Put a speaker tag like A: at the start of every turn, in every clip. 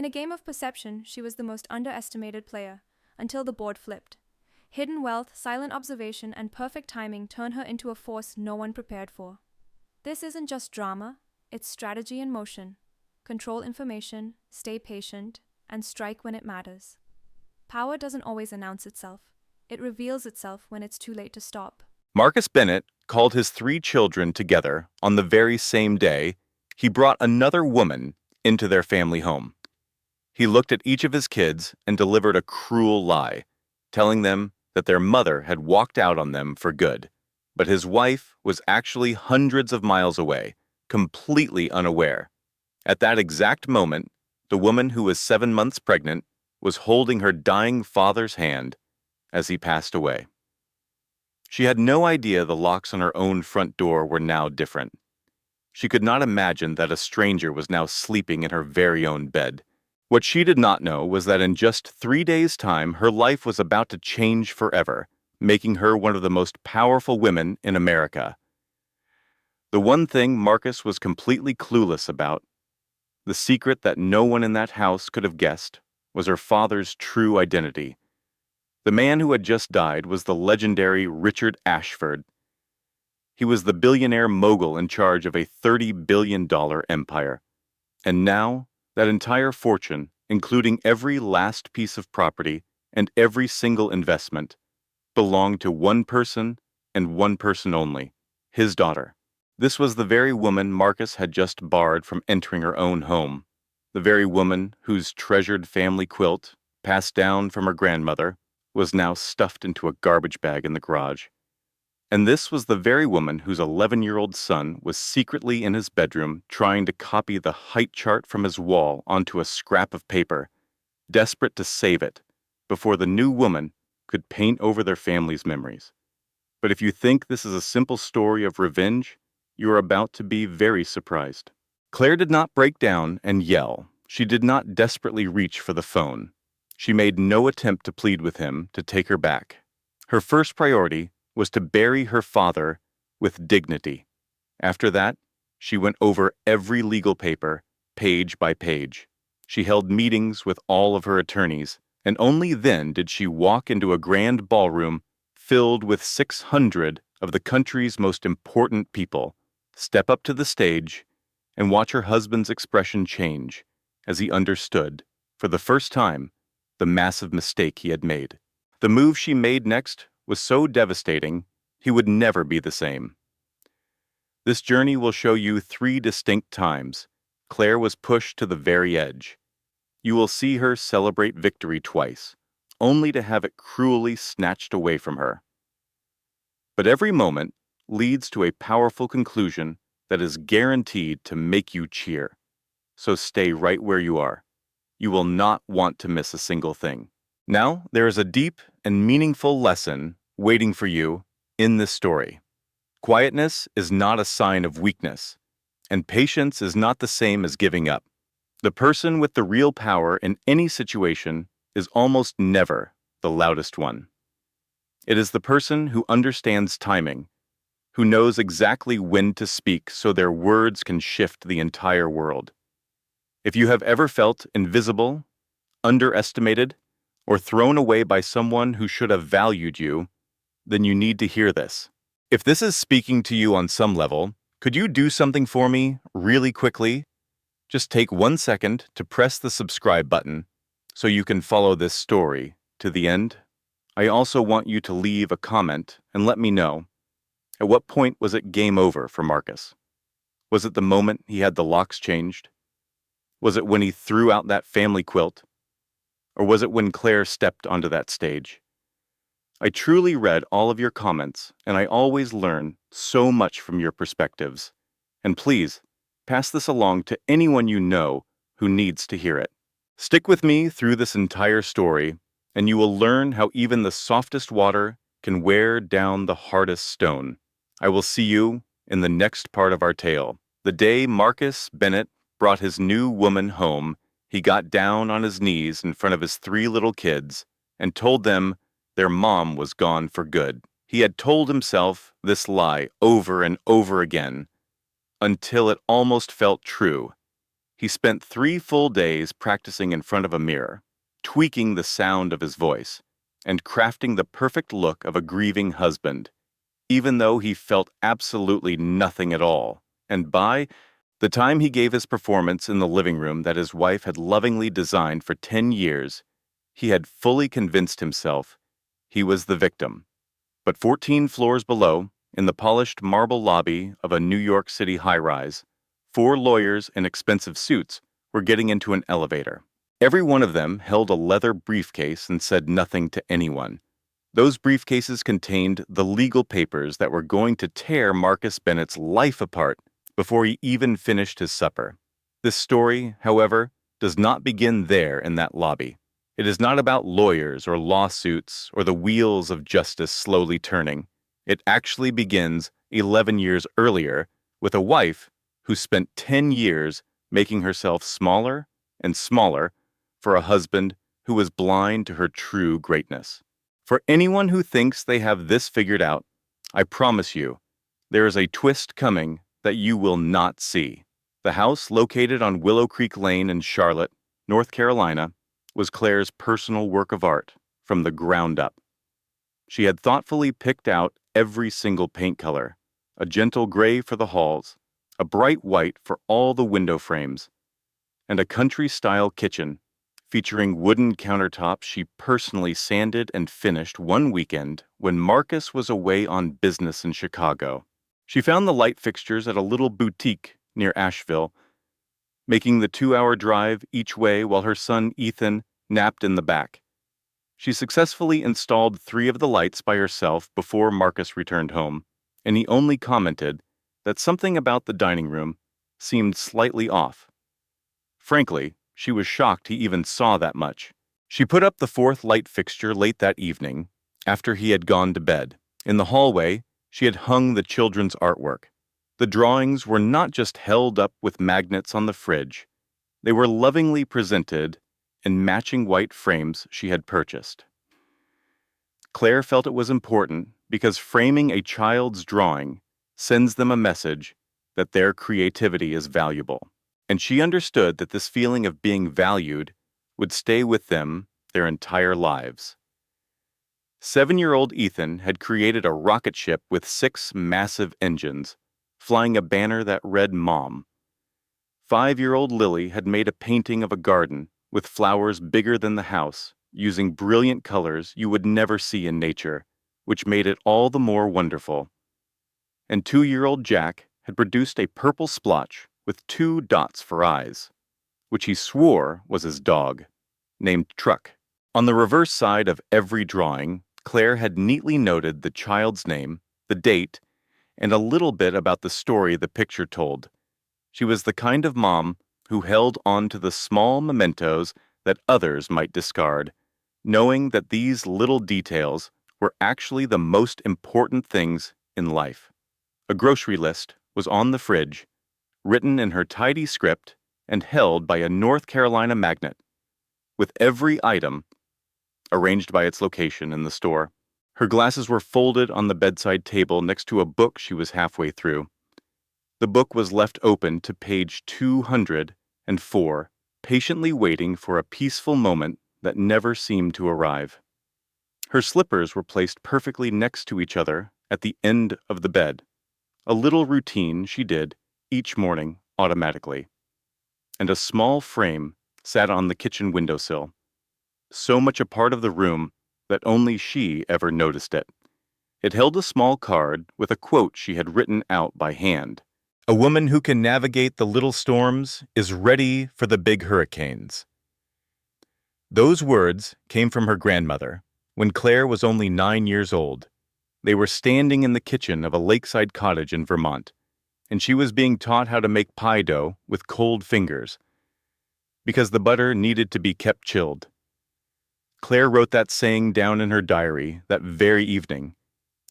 A: In a game of perception, she was the most underestimated player, until the board flipped. Hidden wealth, silent observation, and perfect timing turn her into a force no one prepared for. This isn't just drama, it's strategy in motion. Control information, stay patient, and strike when it matters. Power doesn't always announce itself. It reveals itself when it's too late to stop.
B: Marcus Bennett called his 3 children together on the very same day he brought another woman into their family home. He looked at each of his kids and delivered a cruel lie, telling them that their mother had walked out on them for good. But his wife was actually hundreds of miles away, completely unaware. At that exact moment, the woman who was 7 months pregnant was holding her dying father's hand as he passed away. She had no idea the locks on her own front door were now different. She could not imagine that a stranger was now sleeping in her very own bed. What she did not know was that in just 3 days' time, her life was about to change forever, making her one of the most powerful women in America. The one thing Marcus was completely clueless about, the secret that no one in that house could have guessed, was her father's true identity. The man who had just died was the legendary Richard Ashford. He was the billionaire mogul in charge of a $30 billion empire. And now, that entire fortune, including every last piece of property and every single investment, belonged to one person and one person only, his daughter. This was the very woman Marcus had just barred from entering her own home, the very woman whose treasured family quilt, passed down from her grandmother, was now stuffed into a garbage bag in the garage. And this was the very woman whose 11-year-old son was secretly in his bedroom trying to copy the height chart from his wall onto a scrap of paper, desperate to save it, before the new woman could paint over their family's memories. But if you think this is a simple story of revenge, you are about to be very surprised. Claire did not break down and yell. She did not desperately reach for the phone. She made no attempt to plead with him to take her back. Her first priority was to bury her father with dignity. After that, she went over every legal paper, page by page. She held meetings with all of her attorneys, and only then did she walk into a grand ballroom filled with 600 of the country's most important people, step up to the stage, and watch her husband's expression change as he understood, for the first time, the massive mistake he had made. The move she made next was so devastating, he would never be the same. This journey will show you 3 distinct times Claire was pushed to the very edge. You will see her celebrate victory twice, only to have it cruelly snatched away from her. But every moment leads to a powerful conclusion that is guaranteed to make you cheer. So stay right where you are. You will not want to miss a single thing. Now, there is a deep and meaningful lesson waiting for you in this story. Quietness is not a sign of weakness, and patience is not the same as giving up. The person with the real power in any situation is almost never the loudest one. It is the person who understands timing, who knows exactly when to speak so their words can shift the entire world. If you have ever felt invisible, underestimated, or thrown away by someone who should have valued you, then you need to hear this. If this is speaking to you on some level, could you do something for me really quickly? Just take 1 second to press the subscribe button so you can follow this story to the end. I also want you to leave a comment and let me know, at what point was it game over for Marcus? Was it the moment he had the locks changed? Was it when he threw out that family quilt? Or was it when Claire stepped onto that stage? I truly read all of your comments, and I always learn so much from your perspectives. And please, pass this along to anyone you know who needs to hear it. Stick with me through this entire story, and you will learn how even the softest water can wear down the hardest stone. I will see you in the next part of our tale. The day Marcus Bennett brought his new woman home, he got down on his knees in front of his 3 little kids and told them their mom was gone for good. He had told himself this lie over and over again until it almost felt true. He spent 3 full days practicing in front of a mirror, tweaking the sound of his voice, and crafting the perfect look of a grieving husband, even though he felt absolutely nothing at all. And by the time he gave his performance in the living room that his wife had lovingly designed for 10 years, he had fully convinced himself he was the victim. But 14 floors below, in the polished marble lobby of a New York City high-rise, 4 lawyers in expensive suits were getting into an elevator. Every one of them held a leather briefcase and said nothing to anyone. Those briefcases contained the legal papers that were going to tear Marcus Bennett's life apart before he even finished his supper. This story, however, does not begin there in that lobby. It is not about lawyers or lawsuits or the wheels of justice slowly turning. It actually begins 11 years earlier with a wife who spent 10 years making herself smaller and smaller for a husband who was blind to her true greatness. For anyone who thinks they have this figured out, I promise you, there is a twist coming that you will not see. The house located on Willow Creek Lane in Charlotte, North Carolina, was Claire's personal work of art from the ground up. She had thoughtfully picked out every single paint color, a gentle gray for the halls, a bright white for all the window frames, and a country-style kitchen featuring wooden countertops she personally sanded and finished one weekend when Marcus was away on business in Chicago. She found the light fixtures at a little boutique near Asheville, making the 2-hour drive each way while her son Ethan napped in the back. She successfully installed 3 of the lights by herself before Marcus returned home, and he only commented that something about the dining room seemed slightly off. Frankly, she was shocked he even saw that much. She put up the 4th light fixture late that evening, after he had gone to bed. In the hallway, she had hung the children's artwork. The drawings were not just held up with magnets on the fridge. They were lovingly presented in matching white frames she had purchased. Claire felt it was important because framing a child's drawing sends them a message that their creativity is valuable. And she understood that this feeling of being valued would stay with them their entire lives. 7-year-old Ethan had created a rocket ship with 6 massive engines, flying a banner that read Mom. 5-year-old Lily had made a painting of a garden with flowers bigger than the house, using brilliant colors you would never see in nature, which made it all the more wonderful. And 2-year-old Jack had produced a purple splotch with 2 dots for eyes, which he swore was his dog, named Truck. On the reverse side of every drawing, Claire had neatly noted the child's name, the date, and a little bit about the story the picture told. She was the kind of mom who held on to the small mementos that others might discard, knowing that these little details were actually the most important things in life. A grocery list was on the fridge, written in her tidy script and held by a North Carolina magnet, with every item arranged by its location in the store. Her glasses were folded on the bedside table next to a book she was halfway through. The book was left open to page 204, patiently waiting for a peaceful moment that never seemed to arrive. Her slippers were placed perfectly next to each other at the end of the bed, a little routine she did each morning automatically. And a small frame sat on the kitchen windowsill, so much a part of the room that only she ever noticed it. It held a small card with a quote she had written out by hand. "A woman who can navigate the little storms is ready for the big hurricanes." Those words came from her grandmother when Claire was only 9 years old. They were standing in the kitchen of a lakeside cottage in Vermont, and she was being taught how to make pie dough with cold fingers, because the butter needed to be kept chilled. Claire wrote that saying down in her diary that very evening,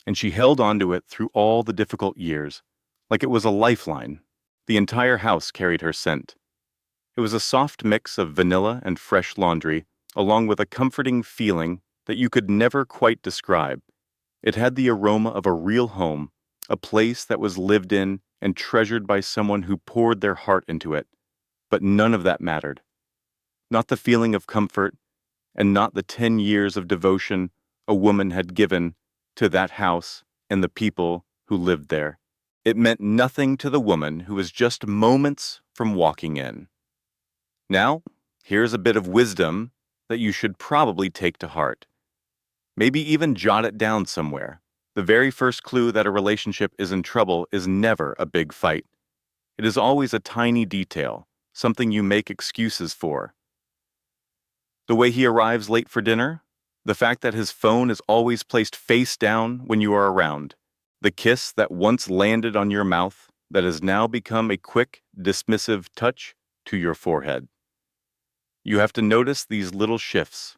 B: and she held on to it through all the difficult years, like it was a lifeline. The entire house carried her scent. It was a soft mix of vanilla and fresh laundry, along with a comforting feeling that you could never quite describe. It had the aroma of a real home, a place that was lived in and treasured by someone who poured their heart into it. But none of that mattered. Not the feeling of comfort, and not the 10 years of devotion a woman had given to that house and the people who lived there. It meant nothing to the woman who was just moments from walking in. Now, here's a bit of wisdom that you should probably take to heart. Maybe even jot it down somewhere. The very first clue that a relationship is in trouble is never a big fight. It is always a tiny detail, something you make excuses for. The way he arrives late for dinner, the fact that his phone is always placed face down when you are around, the kiss that once landed on your mouth that has now become a quick, dismissive touch to your forehead. You have to notice these little shifts.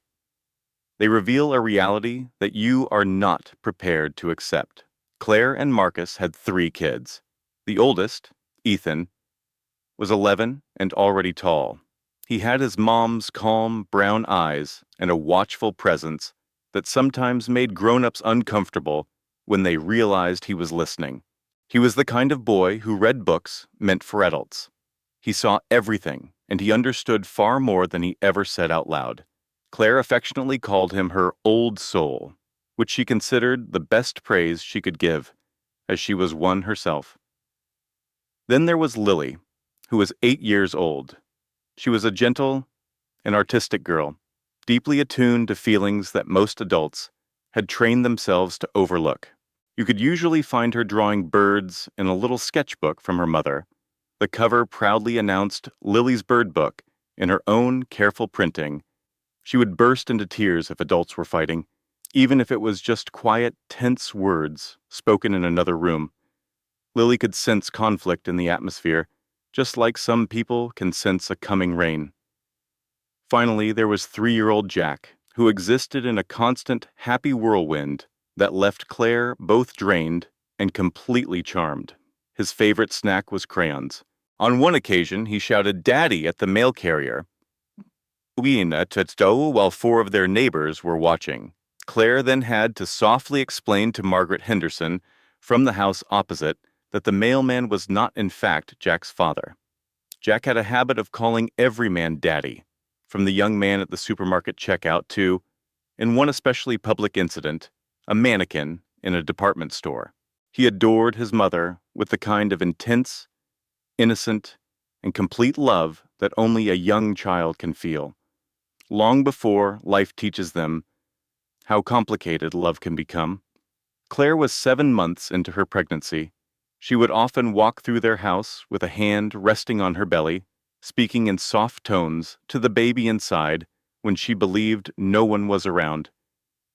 B: They reveal a reality that you are not prepared to accept. Claire and Marcus had 3 kids. The oldest, Ethan, was 11 and already tall. He had his mom's calm brown eyes and a watchful presence that sometimes made grown-ups uncomfortable when they realized he was listening. He was the kind of boy who read books meant for adults. He saw everything, and he understood far more than he ever said out loud. Claire affectionately called him her old soul, which she considered the best praise she could give, as she was one herself. Then there was Lily, who was 8 years old. She was a gentle and artistic girl, deeply attuned to feelings that most adults had trained themselves to overlook. You could usually find her drawing birds in a little sketchbook from her mother. The cover proudly announced Lily's Bird Book in her own careful printing. She would burst into tears if adults were fighting, even if it was just quiet, tense words spoken in another room. Lily could sense conflict in the atmosphere, just like some people can sense a coming rain. Finally, there was 3-year-old Jack, who existed in a constant, happy whirlwind that left Claire both drained and completely charmed. His favorite snack was crayons. On one occasion, he shouted "Daddy" at the mail carrier, while 4 of their neighbors were watching. Claire then had to softly explain to Margaret Henderson from the house opposite that the mailman was not in fact Jack's father. Jack had a habit of calling every man daddy, from the young man at the supermarket checkout to, in one especially public incident, a mannequin in a department store. He adored his mother with the kind of intense, innocent, and complete love that only a young child can feel, long before life teaches them how complicated love can become. Claire was 7 months into her pregnancy. She would often walk through their house with a hand resting on her belly, speaking in soft tones to the baby inside when she believed no one was around.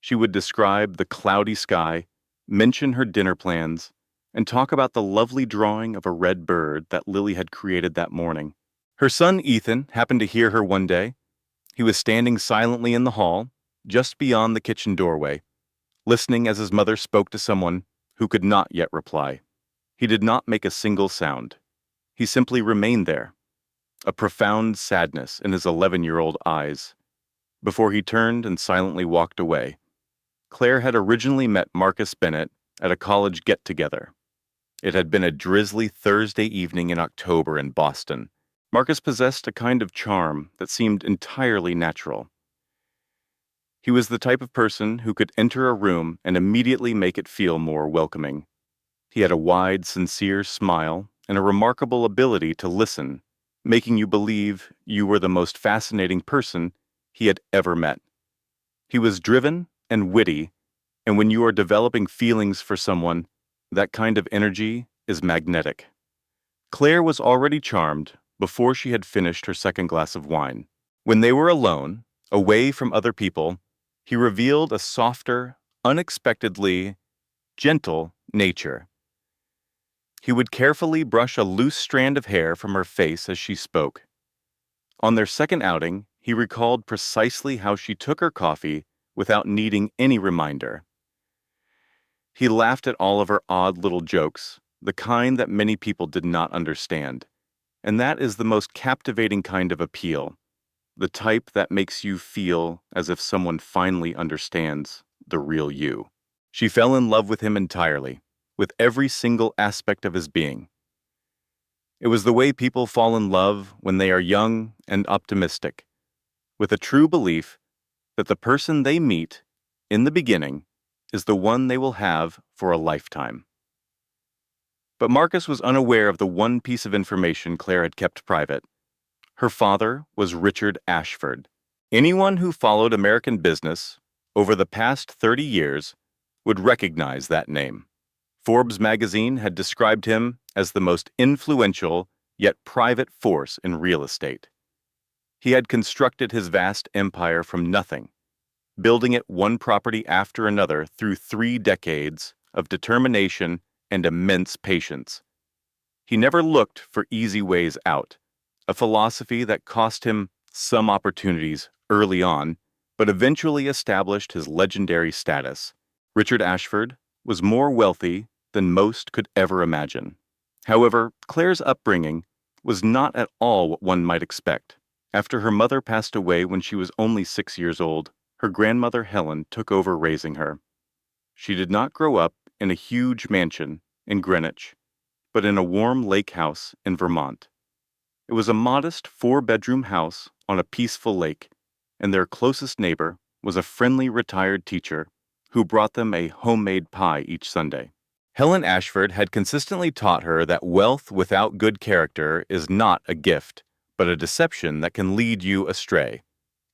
B: She would describe the cloudy sky, mention her dinner plans, and talk about the lovely drawing of a red bird that Lily had created that morning. Her son Ethan happened to hear her one day. He was standing silently in the hall, just beyond the kitchen doorway, listening as his mother spoke to someone who could not yet reply. He did not make a single sound. He simply remained there, a profound sadness in his 11-year-old eyes, before he turned and silently walked away. Claire had originally met Marcus Bennett at a college get-together. It had been a drizzly Thursday evening in October in Boston. Marcus possessed a kind of charm that seemed entirely natural. He was the type of person who could enter a room and immediately make it feel more welcoming. He had a wide, sincere smile and a remarkable ability to listen, making you believe you were the most fascinating person he had ever met. He was driven and witty, and when you are developing feelings for someone, that kind of energy is magnetic. Claire was already charmed before she had finished her second glass of wine. When they were alone, away from other people, he revealed a softer, unexpectedly gentle nature. He would carefully brush a loose strand of hair from her face as she spoke. On their second outing, he recalled precisely how she took her coffee without needing any reminder. He laughed at all of her odd little jokes, the kind that many people did not understand. And that is the most captivating kind of appeal, the type that makes you feel as if someone finally understands the real you. She fell in love with him entirely, with every single aspect of his being. It was the way people fall in love when they are young and optimistic, with a true belief that the person they meet in the beginning is the one they will have for a lifetime. But Marcus was unaware of the one piece of information Claire had kept private. Her father was Richard Ashford. Anyone who followed American business over the past 30 years would recognize that name. Forbes magazine had described him as the most influential yet private force in real estate. He had constructed his vast empire from nothing, building it one property after another through 3 decades of determination and immense patience. He never looked for easy ways out, a philosophy that cost him some opportunities early on, but eventually established his legendary status. Richard Ashford was more wealthy than most could ever imagine. However, Claire's upbringing was not at all what one might expect. After her mother passed away when she was only 6 years old, her grandmother Helen took over raising her. She did not grow up in a huge mansion in Greenwich, but in a warm lake house in Vermont. It was a modest 4-bedroom house on a peaceful lake, and their closest neighbor was a friendly retired teacher who brought them a homemade pie each Sunday. Helen Ashford had consistently taught her that wealth without good character is not a gift, but a deception that can lead you astray.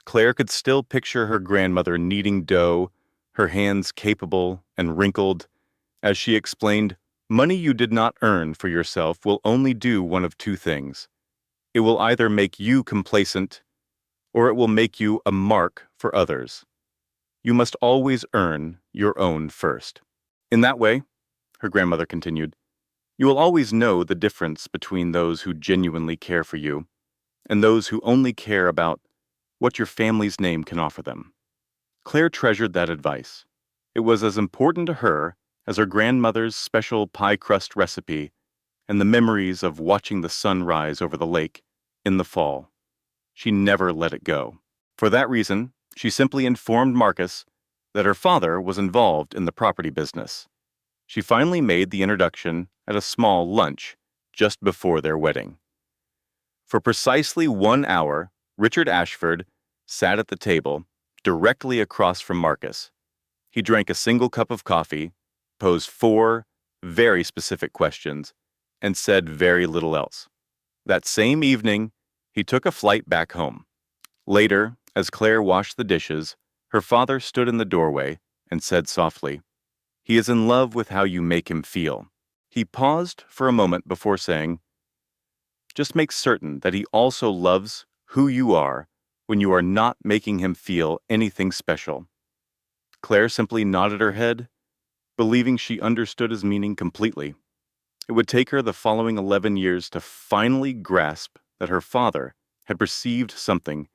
B: Claire could still picture her grandmother kneading dough, her hands capable and wrinkled, as she explained, "Money you did not earn for yourself will only do one of 2 things. It will either make you complacent, or it will make you a mark for others. You must always earn your own first." In that way, her grandmother continued, you will always know the difference between those who genuinely care for you and those who only care about what your family's name can offer them. Claire treasured that advice. It was as important to her as her grandmother's special pie crust recipe and the memories of watching the sun rise over the lake in the fall. She never let it go. For that reason, she simply informed Marcus that her father was involved in the property business. She finally made the introduction at a small lunch just before their wedding. For precisely 1 hour, Richard Ashford sat at the table directly across from Marcus. He drank a single cup of coffee, posed 4 very specific questions, and said very little else. That same evening, he took a flight back home. Later, as Claire washed the dishes, her father stood in the doorway and said softly, "He is in love with how you make him feel." He paused for a moment before saying, "Just make certain that he also loves who you are when you are not making him feel anything special." Claire simply nodded her head, believing she understood his meaning completely. It would take her the following 11 years to finally grasp that her father had perceived something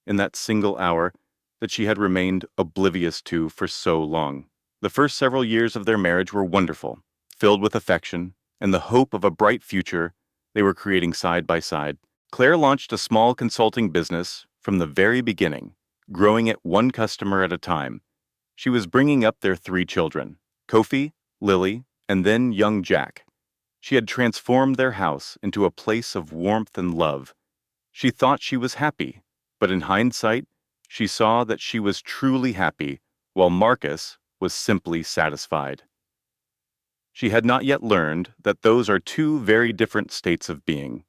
B: in that single hour that she had remained oblivious to for so long. The first several years of their marriage were wonderful, filled with affection and the hope of a bright future they were creating side by side. Claire launched a small consulting business from the very beginning, growing it one customer at a time. She was bringing up their 3 children, Kofi, Lily, and then young Jack. She had transformed their house into a place of warmth and love. She thought she was happy, but in hindsight, she saw that she was truly happy, while Marcus was simply satisfied. She had not yet learned that those are 2 very different states of being.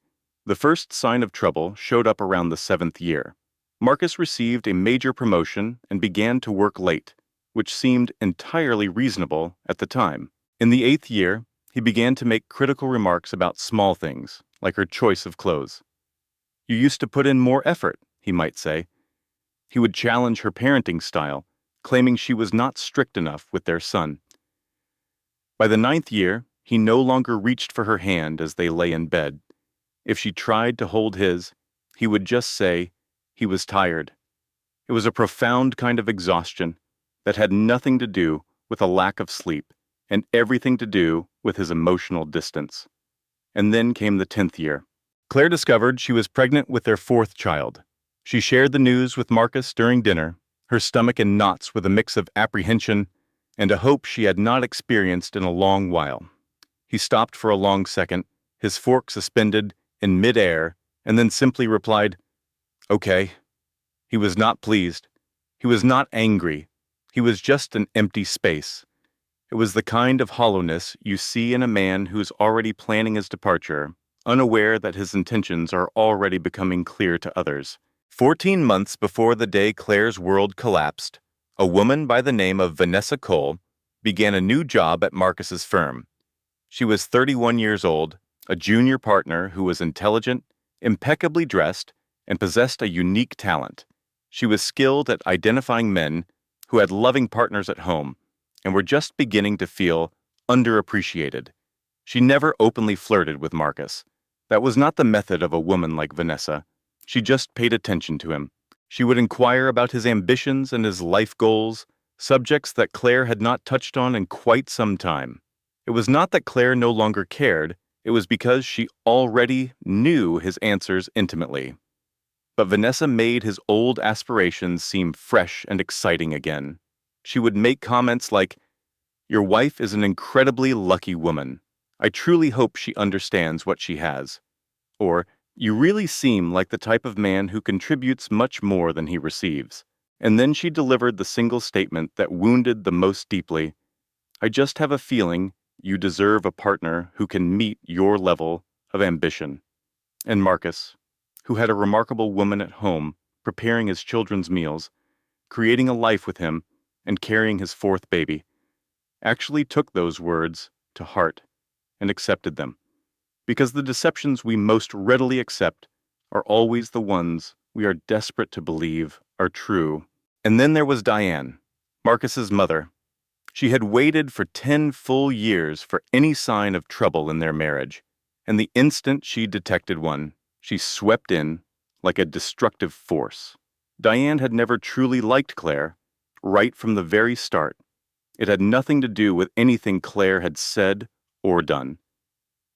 B: The first sign of trouble showed up around the 7th year. Marcus received a major promotion and began to work late, which seemed entirely reasonable at the time. In the 8th year, he began to make critical remarks about small things, like her choice of clothes. "You used to put in more effort," he might say. He would challenge her parenting style, claiming she was not strict enough with their son. By the 9th year, he no longer reached for her hand as they lay in bed. If she tried to hold his, he would just say he was tired. It was a profound kind of exhaustion that had nothing to do with a lack of sleep and everything to do with his emotional distance. And then came the 10th year. Claire discovered she was pregnant with their 4th child. She shared the news with Marcus during dinner, her stomach in knots with a mix of apprehension and a hope she had not experienced in a long while. He stopped for a long second, his fork suspended in midair, and then simply replied, "Okay." He was not pleased. He was not angry. He was just an empty space. It was the kind of hollowness you see in a man who's already planning his departure, unaware that his intentions are already becoming clear to others. 14 months before the day Claire's world collapsed, a woman by the name of Vanessa Cole began a new job at Marcus's firm. She was 31 years old, a junior partner who was intelligent, impeccably dressed, and possessed a unique talent. She was skilled at identifying men who had loving partners at home and were just beginning to feel underappreciated. She never openly flirted with Marcus. That was not the method of a woman like Vanessa. She just paid attention to him. She would inquire about his ambitions and his life goals, subjects that Claire had not touched on in quite some time. It was not that Claire no longer cared, it was because she already knew his answers intimately. But Vanessa made his old aspirations seem fresh and exciting again. She would make comments like, "Your wife is an incredibly lucky woman. I truly hope she understands what she has." Or, "You really seem like the type of man who contributes much more than he receives." And then she delivered the single statement that wounded the most deeply. "I just have a feeling you deserve a partner who can meet your level of ambition." And Marcus, who had a remarkable woman at home, preparing his children's meals, creating a life with him, and carrying his fourth baby, actually took those words to heart and accepted them. Because the deceptions we most readily accept are always the ones we are desperate to believe are true. And then there was Diane, Marcus's mother. She had waited for 10 full years for any sign of trouble in their marriage, and the instant she detected one, she swept in like a destructive force. Diane had never truly liked Claire, right from the very start. It had nothing to do with anything Claire had said or done.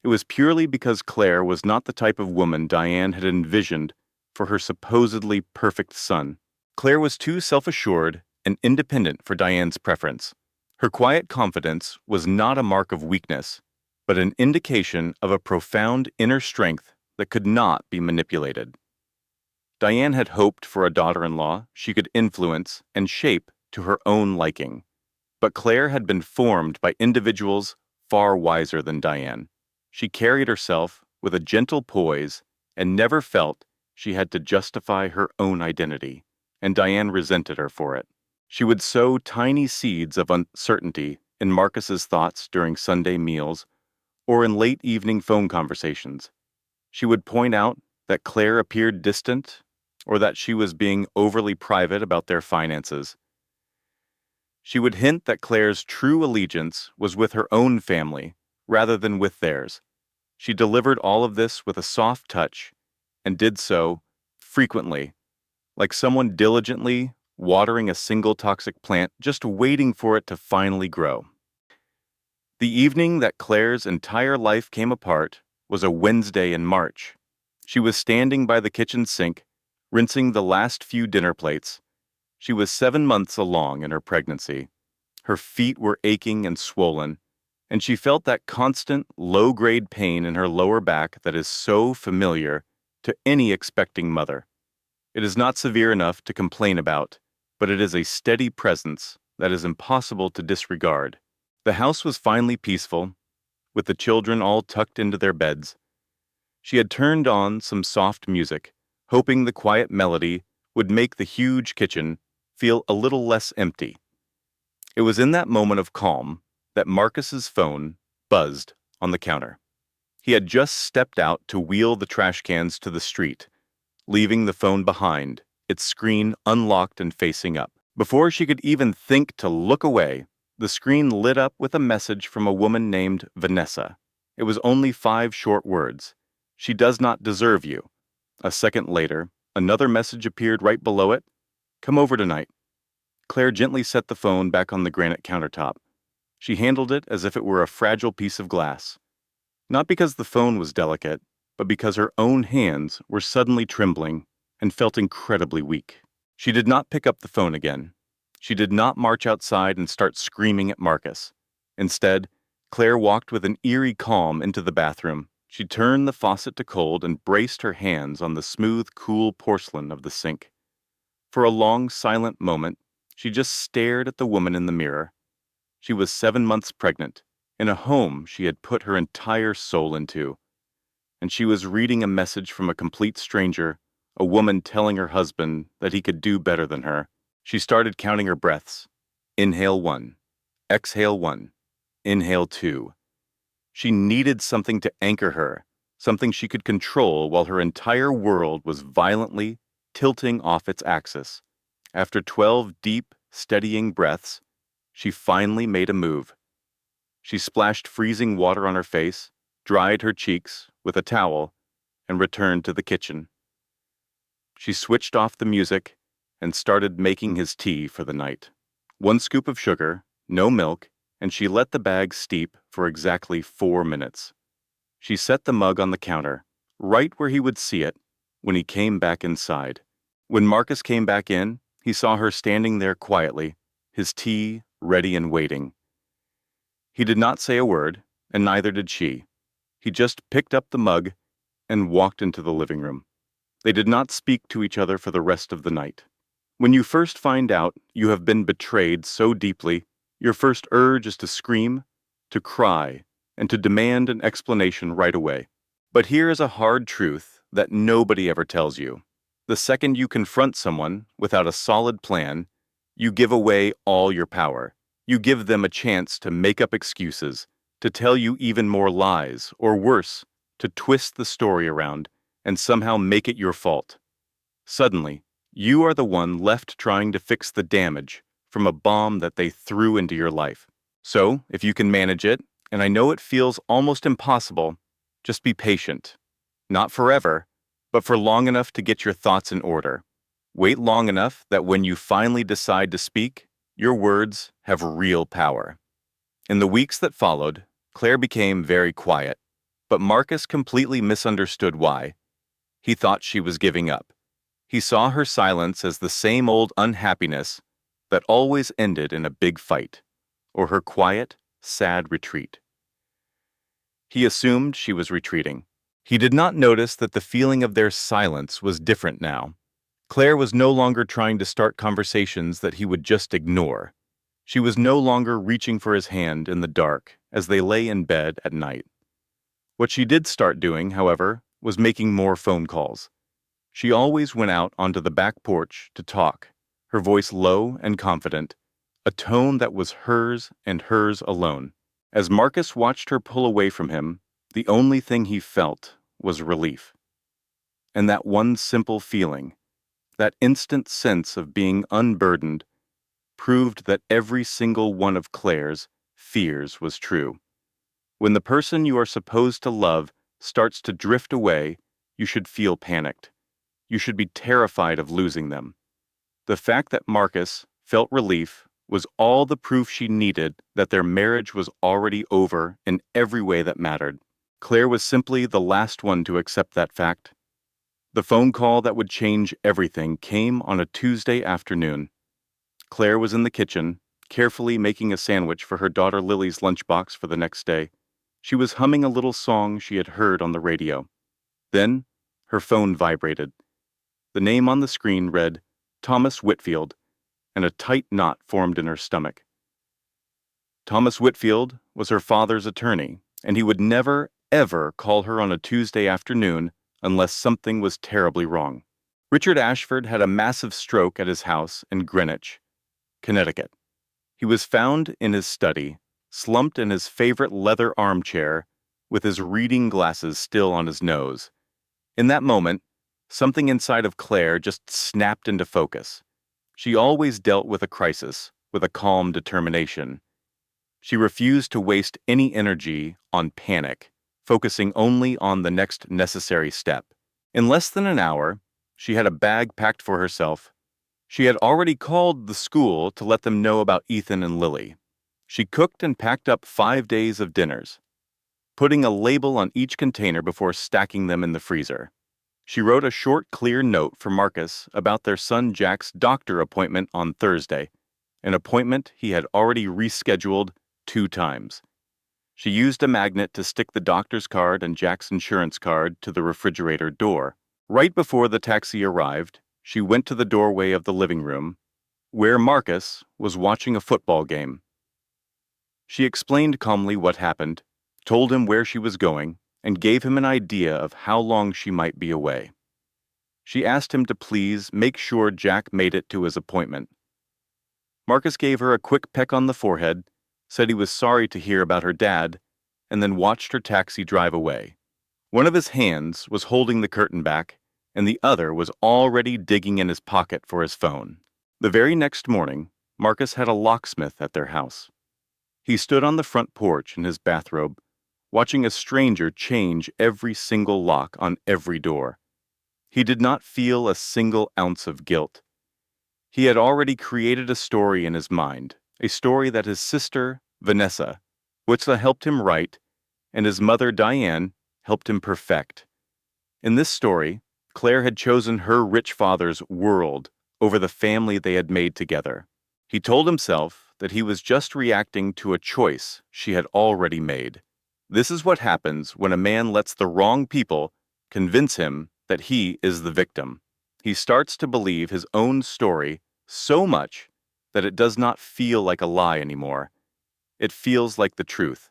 B: It was purely because Claire was not the type of woman Diane had envisioned for her supposedly perfect son. Claire was too self-assured and independent for Diane's preference. Her quiet confidence was not a mark of weakness, but an indication of a profound inner strength that could not be manipulated. Diane had hoped for a daughter-in-law she could influence and shape to her own liking. But Claire had been formed by individuals far wiser than Diane. She carried herself with a gentle poise and never felt she had to justify her own identity, and Diane resented her for it. She would sow tiny seeds of uncertainty in Marcus's thoughts during Sunday meals or in late evening phone conversations. She would point out that Claire appeared distant or that she was being overly private about their finances. She would hint that Claire's true allegiance was with her own family rather than with theirs. She delivered all of this with a soft touch and did so frequently, like someone diligently watering a single toxic plant, just waiting for it to finally grow. The evening that Claire's entire life came apart was a Wednesday in March. She was standing by the kitchen sink, rinsing the last few dinner plates. She was 7 months along in her pregnancy. Her feet were aching and swollen, and she felt that constant, low-grade pain in her lower back that is so familiar to any expecting mother. It is not severe enough to complain about, but it is a steady presence that is impossible to disregard. The house was finally peaceful, with the children all tucked into their beds. She had turned on some soft music, hoping the quiet melody would make the huge kitchen feel a little less empty. It was in that moment of calm that Marcus's phone buzzed on the counter. He had just stepped out to wheel the trash cans to the street, leaving the phone behind, its screen unlocked and facing up. Before she could even think to look away, the screen lit up with a message from a woman named Vanessa. It was only 5 short words. "She does not deserve you." A second later, another message appeared right below it. "Come over tonight." Claire gently set the phone back on the granite countertop. She handled it as if it were a fragile piece of glass. Not because the phone was delicate, but because her own hands were suddenly trembling and felt incredibly weak. She did not pick up the phone again. She did not march outside and start screaming at Marcus. Instead, Claire walked with an eerie calm into the bathroom. She turned the faucet to cold and braced her hands on the smooth, cool porcelain of the sink. For a long, silent moment, she just stared at the woman in the mirror. She was 7 months pregnant, in a home she had put her entire soul into. And she was reading a message from a complete stranger, a woman telling her husband that he could do better than her. She started counting her breaths. Inhale 1, exhale 1, inhale 2. She needed something to anchor her, something she could control while her entire world was violently tilting off its axis. After 12 deep, steadying breaths, she finally made a move. She splashed freezing water on her face, dried her cheeks with a towel, and returned to the kitchen. She switched off the music and started making his tea for the night. 1 scoop of sugar, no milk, and she let the bag steep for exactly 4 minutes. She set the mug on the counter, right where he would see it, when he came back inside. When Marcus came back in, he saw her standing there quietly, his tea ready and waiting. He did not say a word, and neither did she. He just picked up the mug and walked into the living room. They did not speak to each other for the rest of the night. When you first find out you have been betrayed so deeply, your first urge is to scream, to cry, and to demand an explanation right away. But here is a hard truth that nobody ever tells you. The second you confront someone without a solid plan, you give away all your power. You give them a chance to make up excuses, to tell you even more lies, or worse, to twist the story around and somehow make it your fault. Suddenly, you are the one left trying to fix the damage from a bomb that they threw into your life. So, if you can manage it, and I know it feels almost impossible, just be patient. Not forever, but for long enough to get your thoughts in order. Wait long enough that when you finally decide to speak, your words have real power. In the weeks that followed, Claire became very quiet, but Marcus completely misunderstood why. He thought she was giving up. He saw her silence as the same old unhappiness that always ended in a big fight, or her quiet, sad retreat. He assumed she was retreating. He did not notice that the feeling of their silence was different now. Claire was no longer trying to start conversations that he would just ignore. She was no longer reaching for his hand in the dark as they lay in bed at night. What she did start doing, however, was making more phone calls. She always went out onto the back porch to talk, her voice low and confident, a tone that was hers and hers alone. As Marcus watched her pull away from him, the only thing he felt was relief. And that one simple feeling, that instant sense of being unburdened, proved that every single one of Claire's fears was true. When the person you are supposed to love starts to drift away, you should feel panicked. You should be terrified of losing them. The fact that Marcus felt relief was all the proof she needed that their marriage was already over in every way that mattered. Claire was simply the last one to accept that fact. The phone call that would change everything came on a Tuesday afternoon. Claire was in the kitchen, carefully making a sandwich for her daughter Lily's lunchbox for the next day. She was humming a little song she had heard on the radio. Then, her phone vibrated. The name on the screen read, Thomas Whitfield, and a tight knot formed in her stomach. Thomas Whitfield was her father's attorney, and he would never, ever call her on a Tuesday afternoon unless something was terribly wrong. Richard Ashford had a massive stroke at his house in Greenwich, Connecticut. He was found in his study, slumped in his favorite leather armchair, with his reading glasses still on his nose. In that moment, something inside of Claire just snapped into focus. She always dealt with a crisis with a calm determination. She refused to waste any energy on panic, focusing only on the next necessary step. In less than an hour, she had a bag packed for herself. She had already called the school to let them know about Ethan and Lily. She cooked and packed up 5 days of dinners, putting a label on each container before stacking them in the freezer. She wrote a short, clear note for Marcus about their son Jack's doctor appointment on Thursday, an appointment he had already rescheduled 2 times. She used a magnet to stick the doctor's card and Jack's insurance card to the refrigerator door. Right before the taxi arrived, she went to the doorway of the living room, where Marcus was watching a football game. She explained calmly what happened, told him where she was going, and gave him an idea of how long she might be away. She asked him to please make sure Jack made it to his appointment. Marcus gave her a quick peck on the forehead, said he was sorry to hear about her dad, and then watched her taxi drive away. One of his hands was holding the curtain back, and the other was already digging in his pocket for his phone. The very next morning, Marcus had a locksmith at their house. He stood on the front porch in his bathrobe, watching a stranger change every single lock on every door. He did not feel a single ounce of guilt. He had already created a story in his mind, a story that his sister, Vanessa, helped him write, and his mother, Diane, helped him perfect. In this story, Claire had chosen her rich father's world over the family they had made together. He told himself that he was just reacting to a choice she had already made. This is what happens when a man lets the wrong people convince him that he is the victim. He starts to believe his own story so much that it does not feel like a lie anymore. It feels like the truth.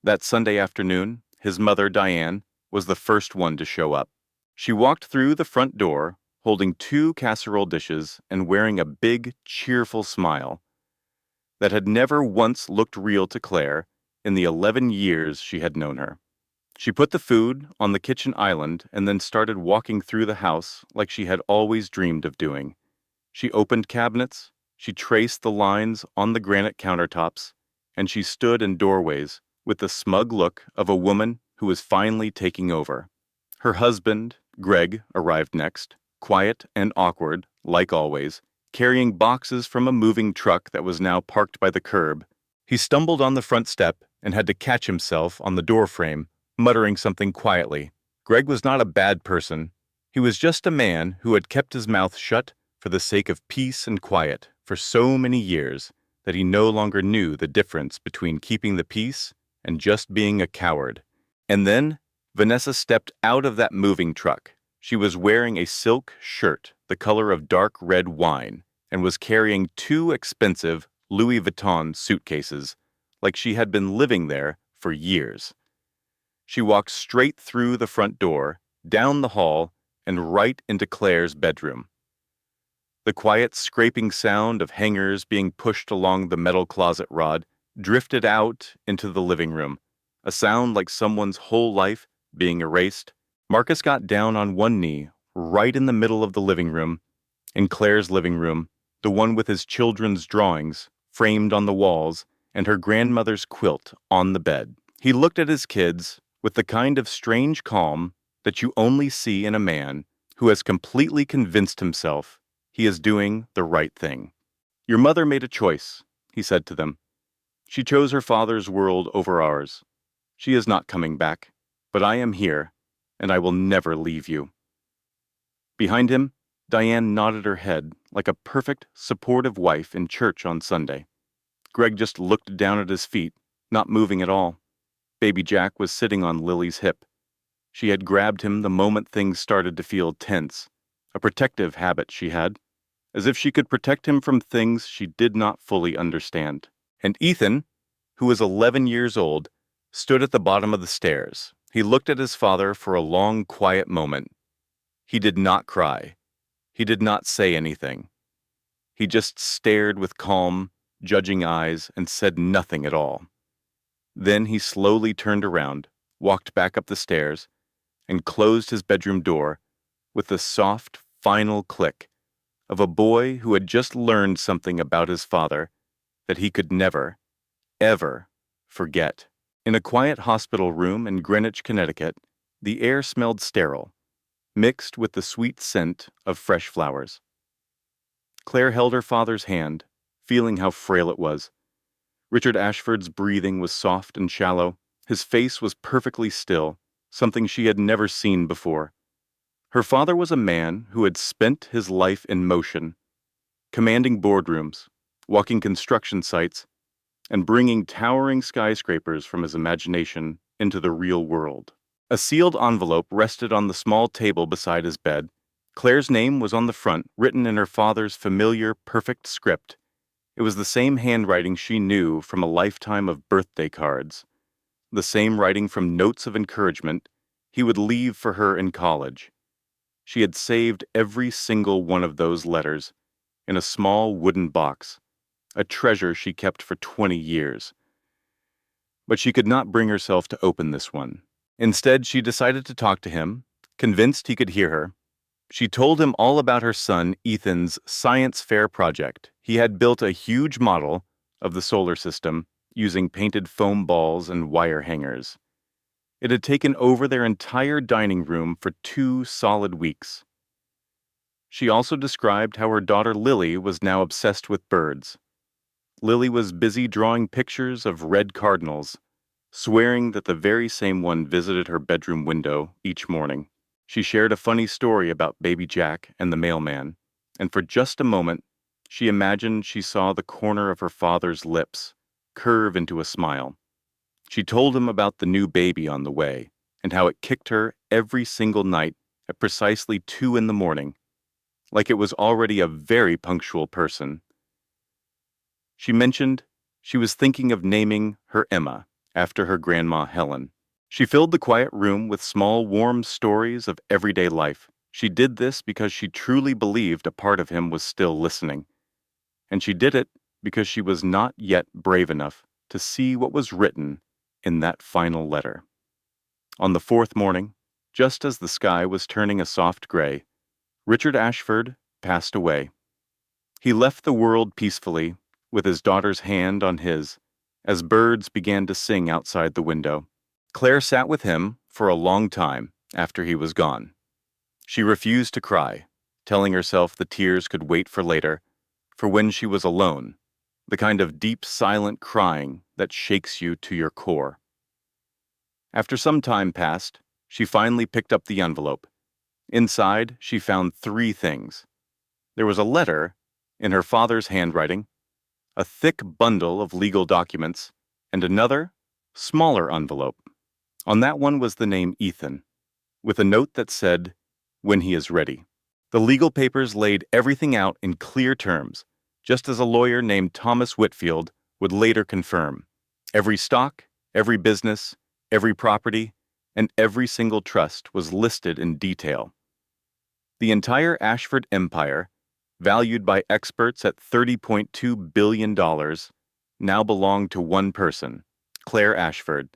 B: That Sunday afternoon, his mother, Diane, was the first one to show up. She walked through the front door, holding 2 casserole dishes and wearing a big, cheerful smile that had never once looked real to Claire in the 11 years she had known her. She put the food on the kitchen island and then started walking through the house like she had always dreamed of doing. She opened cabinets, she traced the lines on the granite countertops, and she stood in doorways with the smug look of a woman who was finally taking over. Her husband, Greg, arrived next, quiet and awkward, like always, carrying boxes from a moving truck that was now parked by the curb. He stumbled on the front step and had to catch himself on the doorframe, muttering something quietly. Greg was not a bad person. He was just a man who had kept his mouth shut for the sake of peace and quiet for so many years that he no longer knew the difference between keeping the peace and just being a coward. And then Vanessa stepped out of that moving truck. She was wearing a silk shirt the color of dark red wine and was carrying 2 expensive Louis Vuitton suitcases, like she had been living there for years. She walked straight through the front door, down the hall, and right into Claire's bedroom. The quiet scraping sound of hangers being pushed along the metal closet rod drifted out into the living room, a sound like someone's whole life being erased. Marcus got down on one knee, right in the middle of the living room, in Claire's living room, the one with his children's drawings framed on the walls and her grandmother's quilt on the bed. He looked at his kids with the kind of strange calm that you only see in a man who has completely convinced himself he is doing the right thing. "Your mother made a choice," he said to them. "She chose her father's world over ours. She is not coming back, but I am here, and I will never leave you." Behind him, Diane nodded her head like a perfect, supportive wife in church on Sunday. Greg just looked down at his feet, not moving at all. Baby Jack was sitting on Lily's hip. She had grabbed him the moment things started to feel tense, a protective habit she had, as if she could protect him from things she did not fully understand. And Ethan, who was 11 years old, stood at the bottom of the stairs. He looked at his father for a long, quiet moment. He did not cry. He did not say anything. He just stared with calm, judging eyes and said nothing at all. Then he slowly turned around, walked back up the stairs, and closed his bedroom door with the soft, final click of a boy who had just learned something about his father that he could never, ever forget. In a quiet hospital room in Greenwich, Connecticut, the air smelled sterile, mixed with the sweet scent of fresh flowers. Claire held her father's hand, feeling how frail it was. Richard Ashford's breathing was soft and shallow. His face was perfectly still, something she had never seen before. Her father was a man who had spent his life in motion, commanding boardrooms, walking construction sites, and bringing towering skyscrapers from his imagination into the real world. A sealed envelope rested on the small table beside his bed. Claire's name was on the front, written in her father's familiar, perfect script. It was the same handwriting she knew from a lifetime of birthday cards, the same writing from notes of encouragement he would leave for her in college. She had saved every single one of those letters in a small wooden box, a treasure she kept for 20 years. But she could not bring herself to open this one. Instead, she decided to talk to him, convinced he could hear her. She told him all about her son Ethan's science fair project. He had built a huge model of the solar system using painted foam balls and wire hangers. It had taken over their entire dining room for 2 solid weeks. She also described how her daughter Lily was now obsessed with birds. Lily was busy drawing pictures of red cardinals, swearing that the very same one visited her bedroom window each morning. She shared a funny story about baby Jack and the mailman, and for just a moment, she imagined she saw the corner of her father's lips curve into a smile. She told him about the new baby on the way, and how it kicked her every single night at precisely 2 in the morning, like it was already a very punctual person. She mentioned she was thinking of naming her Emma after her grandma Helen. She filled the quiet room with small, warm stories of everyday life. She did this because she truly believed a part of him was still listening. And she did it because she was not yet brave enough to see what was written in that final letter. On the 4th morning, just as the sky was turning a soft gray, Richard Ashford passed away. He left the world peacefully, with his daughter's hand on his, as birds began to sing outside the window. Claire sat with him for a long time after he was gone. She refused to cry, telling herself the tears could wait for later, for when she was alone, the kind of deep, silent crying that shakes you to your core. After some time passed, she finally picked up the envelope. Inside, she found 3 things. There was a letter in her father's handwriting, a thick bundle of legal documents, and another, smaller envelope. On that one was the name Ethan, with a note that said, "When he is ready." The legal papers laid everything out in clear terms, just as a lawyer named Thomas Whitfield would later confirm. Every stock, every business, every property, and every single trust was listed in detail. The entire Ashford empire, valued by experts at $30.2 billion, now belonged to one person, Claire Ashford.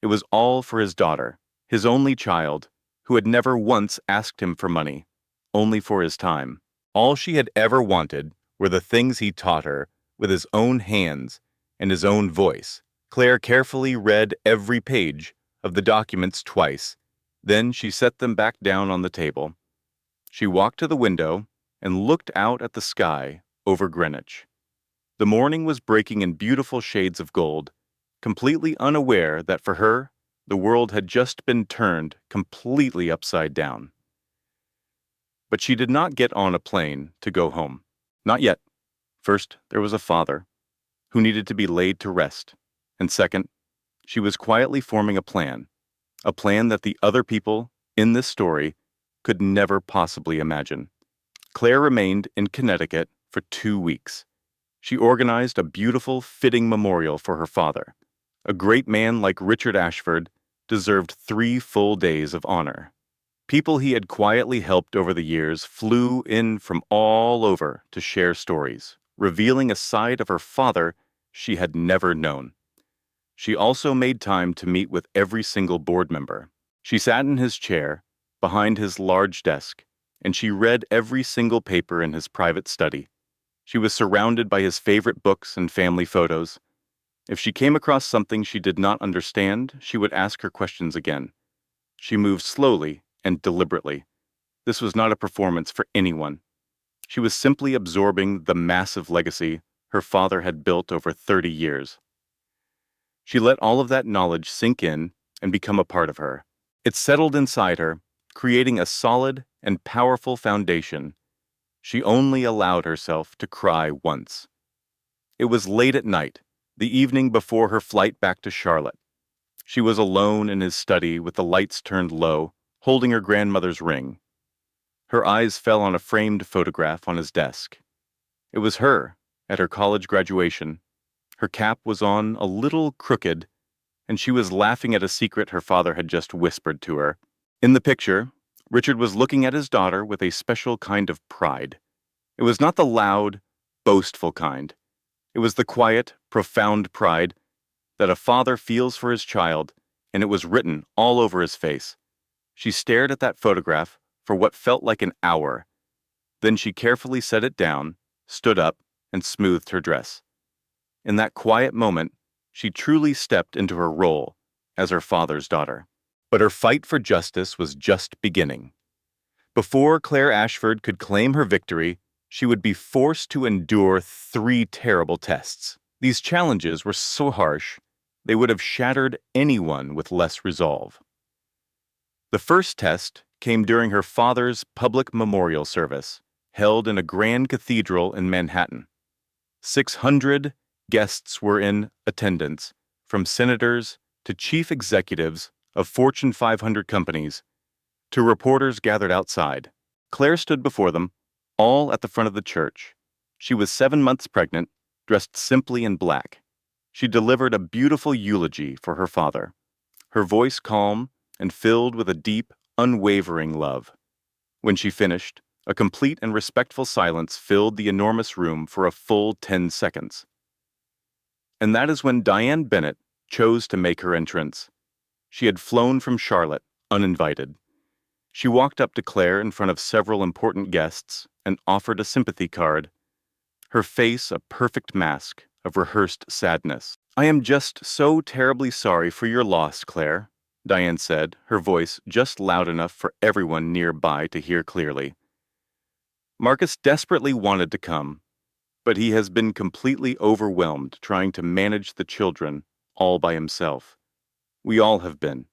B: It was all for his daughter, his only child, who had never once asked him for money, only for his time. All she had ever wanted were the things he taught her with his own hands and his own voice. Claire carefully read every page of the documents twice. Then she set them back down on the table. She walked to the window and looked out at the sky over Greenwich. The morning was breaking in beautiful shades of gold, completely unaware that for her, the world had just been turned completely upside down. But she did not get on a plane to go home. Not yet. First, there was a father who needed to be laid to rest. And second, she was quietly forming a plan that the other people in this story could never possibly imagine. Claire remained in Connecticut for 2 weeks. She organized a beautiful, fitting memorial for her father. A great man like Richard Ashford deserved 3 full days of honor. People he had quietly helped over the years flew in from all over to share stories, revealing a side of her father she had never known. She also made time to meet with every single board member. She sat in his chair, behind his large desk, and she read every single paper in his private study. She was surrounded by his favorite books and family photos. If she came across something she did not understand, she would ask her questions again. She moved slowly and deliberately. This was not a performance for anyone. She was simply absorbing the massive legacy her father had built over 30 years. She let all of that knowledge sink in and become a part of her. It settled inside her, creating a solid and powerful foundation. She only allowed herself to cry once. It was late at night, The evening before her flight back to Charlotte. She was alone in his study with the lights turned low, holding her grandmother's ring. Her eyes fell on a framed photograph on his desk. It was her, at her college graduation. Her cap was on a little crooked, and she was laughing at a secret her father had just whispered to her. In the picture, Richard was looking at his daughter with a special kind of pride. It was not the loud, boastful kind. It was the quiet, profound pride that a father feels for his child, and it was written all over his face. She stared at that photograph for what felt like an hour. Then she carefully set it down, stood up, and smoothed her dress. In that quiet moment, she truly stepped into her role as her father's daughter. But her fight for justice was just beginning. Before Claire Ashford could claim her victory, she would be forced to endure 3 terrible tests. These challenges were so harsh, they would have shattered anyone with less resolve. The first test came during her father's public memorial service, held in a grand cathedral in Manhattan. 600 guests were in attendance, from senators to chief executives of Fortune 500 companies to reporters gathered outside. Claire stood before them, all at the front of the church. She was 7 months pregnant, dressed simply in black. She delivered a beautiful eulogy for her father, her voice calm and filled with a deep, unwavering love. When she finished, a complete and respectful silence filled the enormous room for a full 10 seconds. And that is when Diane Bennett chose to make her entrance. She had flown from Charlotte, uninvited. She walked up to Claire in front of several important guests and offered a sympathy card, her face a perfect mask of rehearsed sadness. "I am just so terribly sorry for your loss, Claire," Diane said, her voice just loud enough for everyone nearby to hear clearly. Marcus desperately wanted to come, but he has been completely overwhelmed trying to manage the children all by himself. We all have been.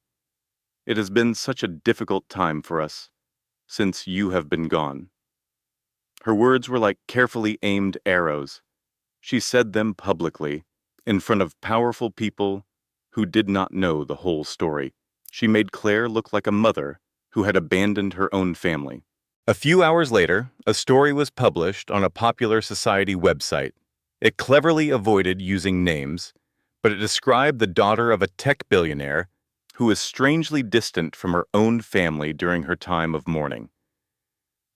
B: It has been such a difficult time for us, since you have been gone. Her words were like carefully aimed arrows. She said them publicly, in front of powerful people who did not know the whole story. She made Claire look like a mother who had abandoned her own family. A few hours later, a story was published on a popular society website. It cleverly avoided using names, but it described the daughter of a tech billionaire who was strangely distant from her own family during her time of mourning.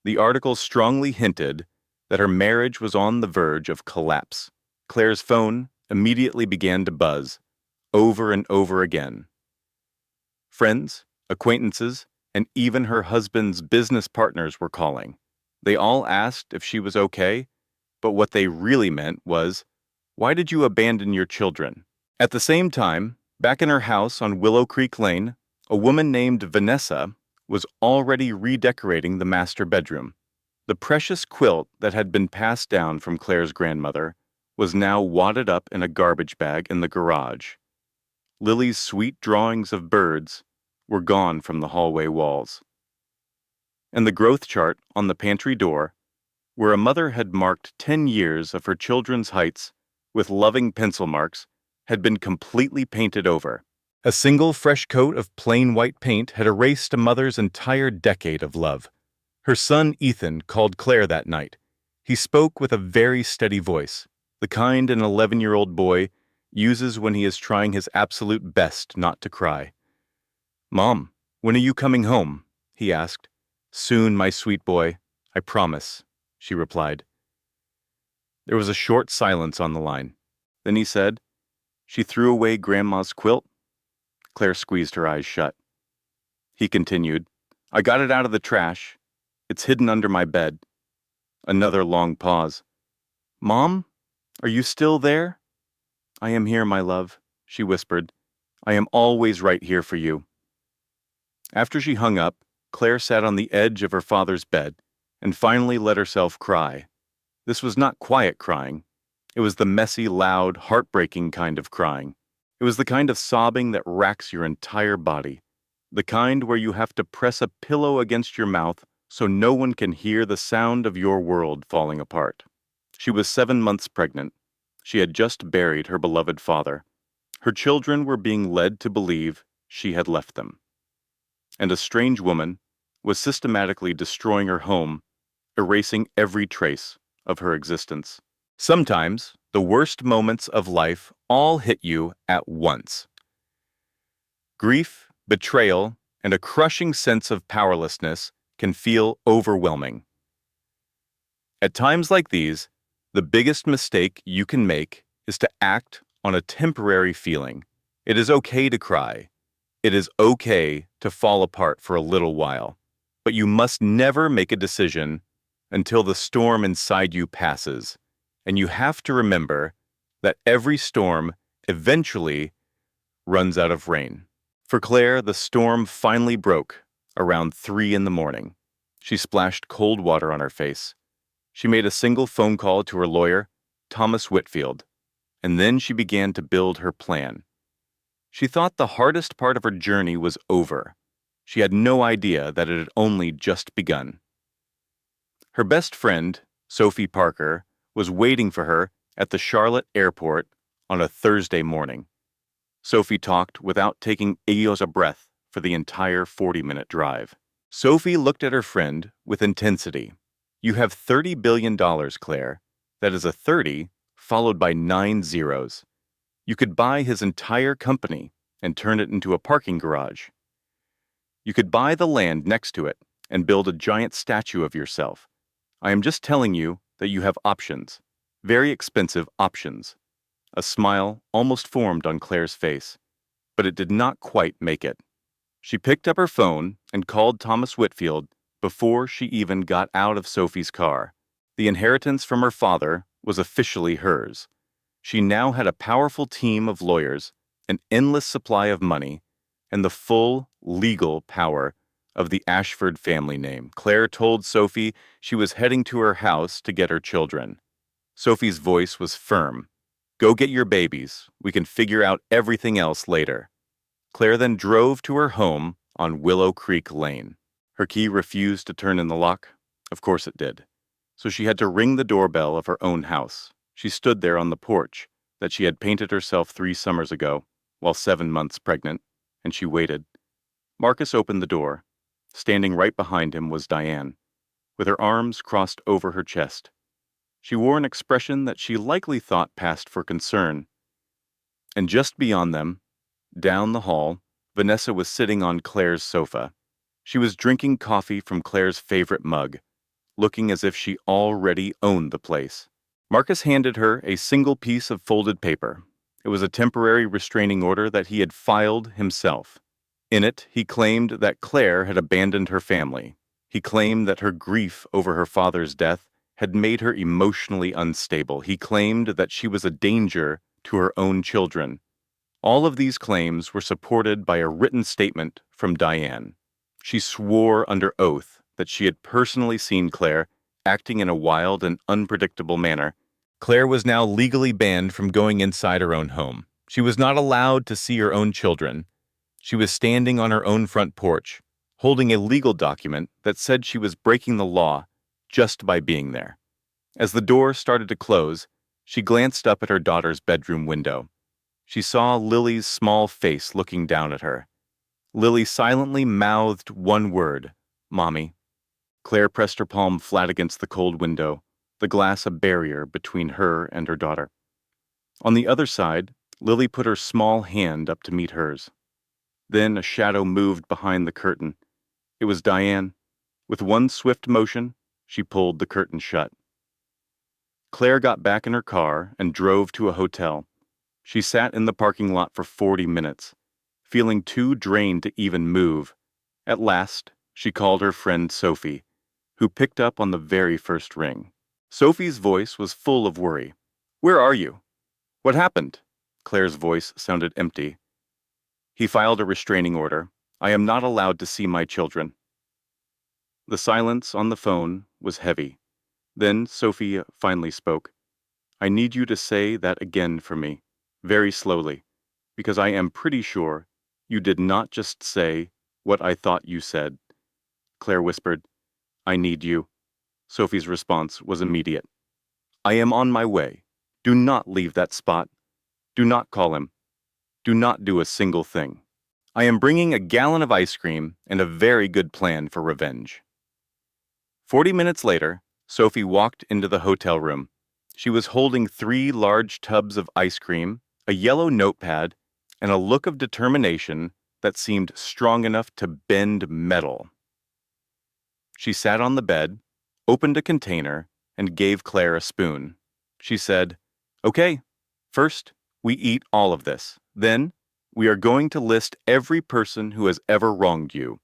B: The article strongly hinted that her marriage was on the verge of collapse. Claire's phone immediately began to buzz, over and over again. Friends, acquaintances, and even her husband's business partners were calling. They all asked if she was okay, but what they really meant was, "Why did you abandon your children?" At the same time, back in her house on Willow Creek Lane, a woman named Vanessa was already redecorating the master bedroom. The precious quilt that had been passed down from Claire's grandmother was now wadded up in a garbage bag in the garage. Lily's sweet drawings of birds were gone from the hallway walls. And the growth chart on the pantry door, where a mother had marked 10 years of her children's heights with loving pencil marks, had been completely painted over. A single fresh coat of plain white paint had erased a mother's entire decade of love. Her son Ethan called Claire that night. He spoke with a very steady voice, the kind an 11-year-old boy uses when he is trying his absolute best not to cry. "Mom, when are you coming home?" he asked. "Soon, my sweet boy, I promise," she replied. There was a short silence on the line. Then he said, "She threw away Grandma's quilt?" Claire squeezed her eyes shut. He continued, "I got it out of the trash. It's hidden under my bed." Another long pause. "Mom, are you still there?" "I am here, my love," she whispered. "I am always right here for you." After she hung up, Claire sat on the edge of her father's bed and finally let herself cry. This was not quiet crying. It was the messy, loud, heartbreaking kind of crying. It was the kind of sobbing that racks your entire body. The kind where you have to press a pillow against your mouth so no one can hear the sound of your world falling apart. She was 7 months pregnant. She had just buried her beloved father. Her children were being led to believe she had left them. And a strange woman was systematically destroying her home, erasing every trace of her existence. Sometimes, the worst moments of life all hit you at once. Grief, betrayal, and a crushing sense of powerlessness can feel overwhelming. At times like these, the biggest mistake you can make is to act on a temporary feeling. It is okay to cry. It is okay to fall apart for a little while. But you must never make a decision until the storm inside you passes. And you have to remember that every storm eventually runs out of rain. For Claire, the storm finally broke around 3 in the morning. She splashed cold water on her face. She made a single phone call to her lawyer, Thomas Whitfield, and then she began to build her plan. She thought the hardest part of her journey was over. She had no idea that it had only just begun. Her best friend, Sophie Parker, was waiting for her at the Charlotte airport on a Thursday morning. Sophie talked without taking a breath for the entire 40-minute drive. Sophie looked at her friend with intensity. "You have $30 billion, Claire. That is a 30 followed by 9 zeros. You could buy his entire company and turn it into a parking garage. You could buy the land next to it and build a giant statue of yourself. I am just telling you that you have options, very expensive options." A smile almost formed on Claire's face, but it did not quite make it. She picked up her phone and called Thomas Whitfield before she even got out of Sophie's car. The inheritance from her father was officially hers. She now had a powerful team of lawyers, an endless supply of money, and the full legal power of the Ashford family name. Claire told Sophie she was heading to her house to get her children. Sophie's voice was firm. "Go get your babies. We can figure out everything else later." Claire then drove to her home on Willow Creek Lane. Her key refused to turn in the lock. Of course it did. So she had to ring the doorbell of her own house. She stood there on the porch that she had painted herself 3 summers ago, while 7 months pregnant, and she waited. Marcus opened the door. Standing right behind him was Diane, with her arms crossed over her chest. She wore an expression that she likely thought passed for concern. And just beyond them, down the hall, Vanessa was sitting on Claire's sofa. She was drinking coffee from Claire's favorite mug, looking as if she already owned the place. Marcus handed her a single piece of folded paper. It was a temporary restraining order that he had filed himself. In it, he claimed that Claire had abandoned her family. He claimed that her grief over her father's death had made her emotionally unstable. He claimed that she was a danger to her own children. All of these claims were supported by a written statement from Diane. She swore under oath that she had personally seen Claire acting in a wild and unpredictable manner. Claire was now legally banned from going inside her own home. She was not allowed to see her own children. She was standing on her own front porch, holding a legal document that said she was breaking the law just by being there. As the door started to close, she glanced up at her daughter's bedroom window. She saw Lily's small face looking down at her. Lily silently mouthed one word, "Mommy." Claire pressed her palm flat against the cold window, the glass a barrier between her and her daughter. On the other side, Lily put her small hand up to meet hers. Then a shadow moved behind the curtain. It was Diane. With one swift motion, she pulled the curtain shut. Claire got back in her car and drove to a hotel. She sat in the parking lot for 40 minutes, feeling too drained to even move. At last, she called her friend Sophie, who picked up on the very first ring. Sophie's voice was full of worry. "Where are you? What happened?" Claire's voice sounded empty. "He filed a restraining order. I am not allowed to see my children." The silence on the phone was heavy. Then Sophie finally spoke. "I need you to say that again for me, very slowly, because I am pretty sure you did not just say what I thought you said." Claire whispered, "I need you." Sophie's response was immediate. "I am on my way. Do not leave that spot. Do not call him. Do not do a single thing. I am bringing a gallon of ice cream and a very good plan for revenge." 40 minutes later, Sophie walked into the hotel room. She was holding 3 large tubs of ice cream, a yellow notepad, and a look of determination that seemed strong enough to bend metal. She sat on the bed, opened a container, and gave Claire a spoon. She said, "Okay, first, we eat all of this. Then, we are going to list every person who has ever wronged you.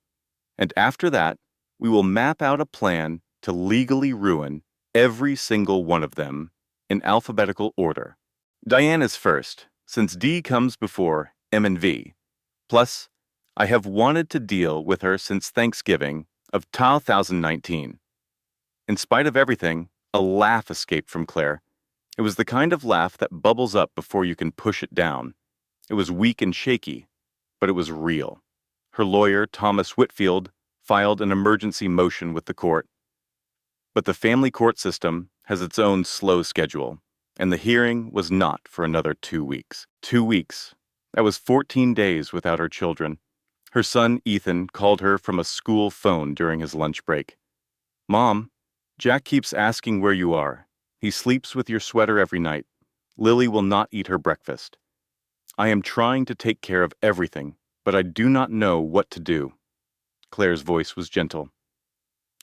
B: And after that, we will map out a plan to legally ruin every single one of them in alphabetical order. Diane is first, since D comes before M and V. Plus, I have wanted to deal with her since Thanksgiving of 2019. In spite of everything, a laugh escaped from Claire. It was the kind of laugh that bubbles up before you can push it down. It was weak and shaky, but it was real. Her lawyer, Thomas Whitfield, filed an emergency motion with the court. But the family court system has its own slow schedule, and the hearing was not for another 2 weeks. 2 weeks. That was 14 days without her children. Her son, Ethan, called her from a school phone during his lunch break. "Mom, Jack keeps asking where you are. He sleeps with your sweater every night. Lily will not eat her breakfast. I am trying to take care of everything, but I do not know what to do." Claire's voice was gentle.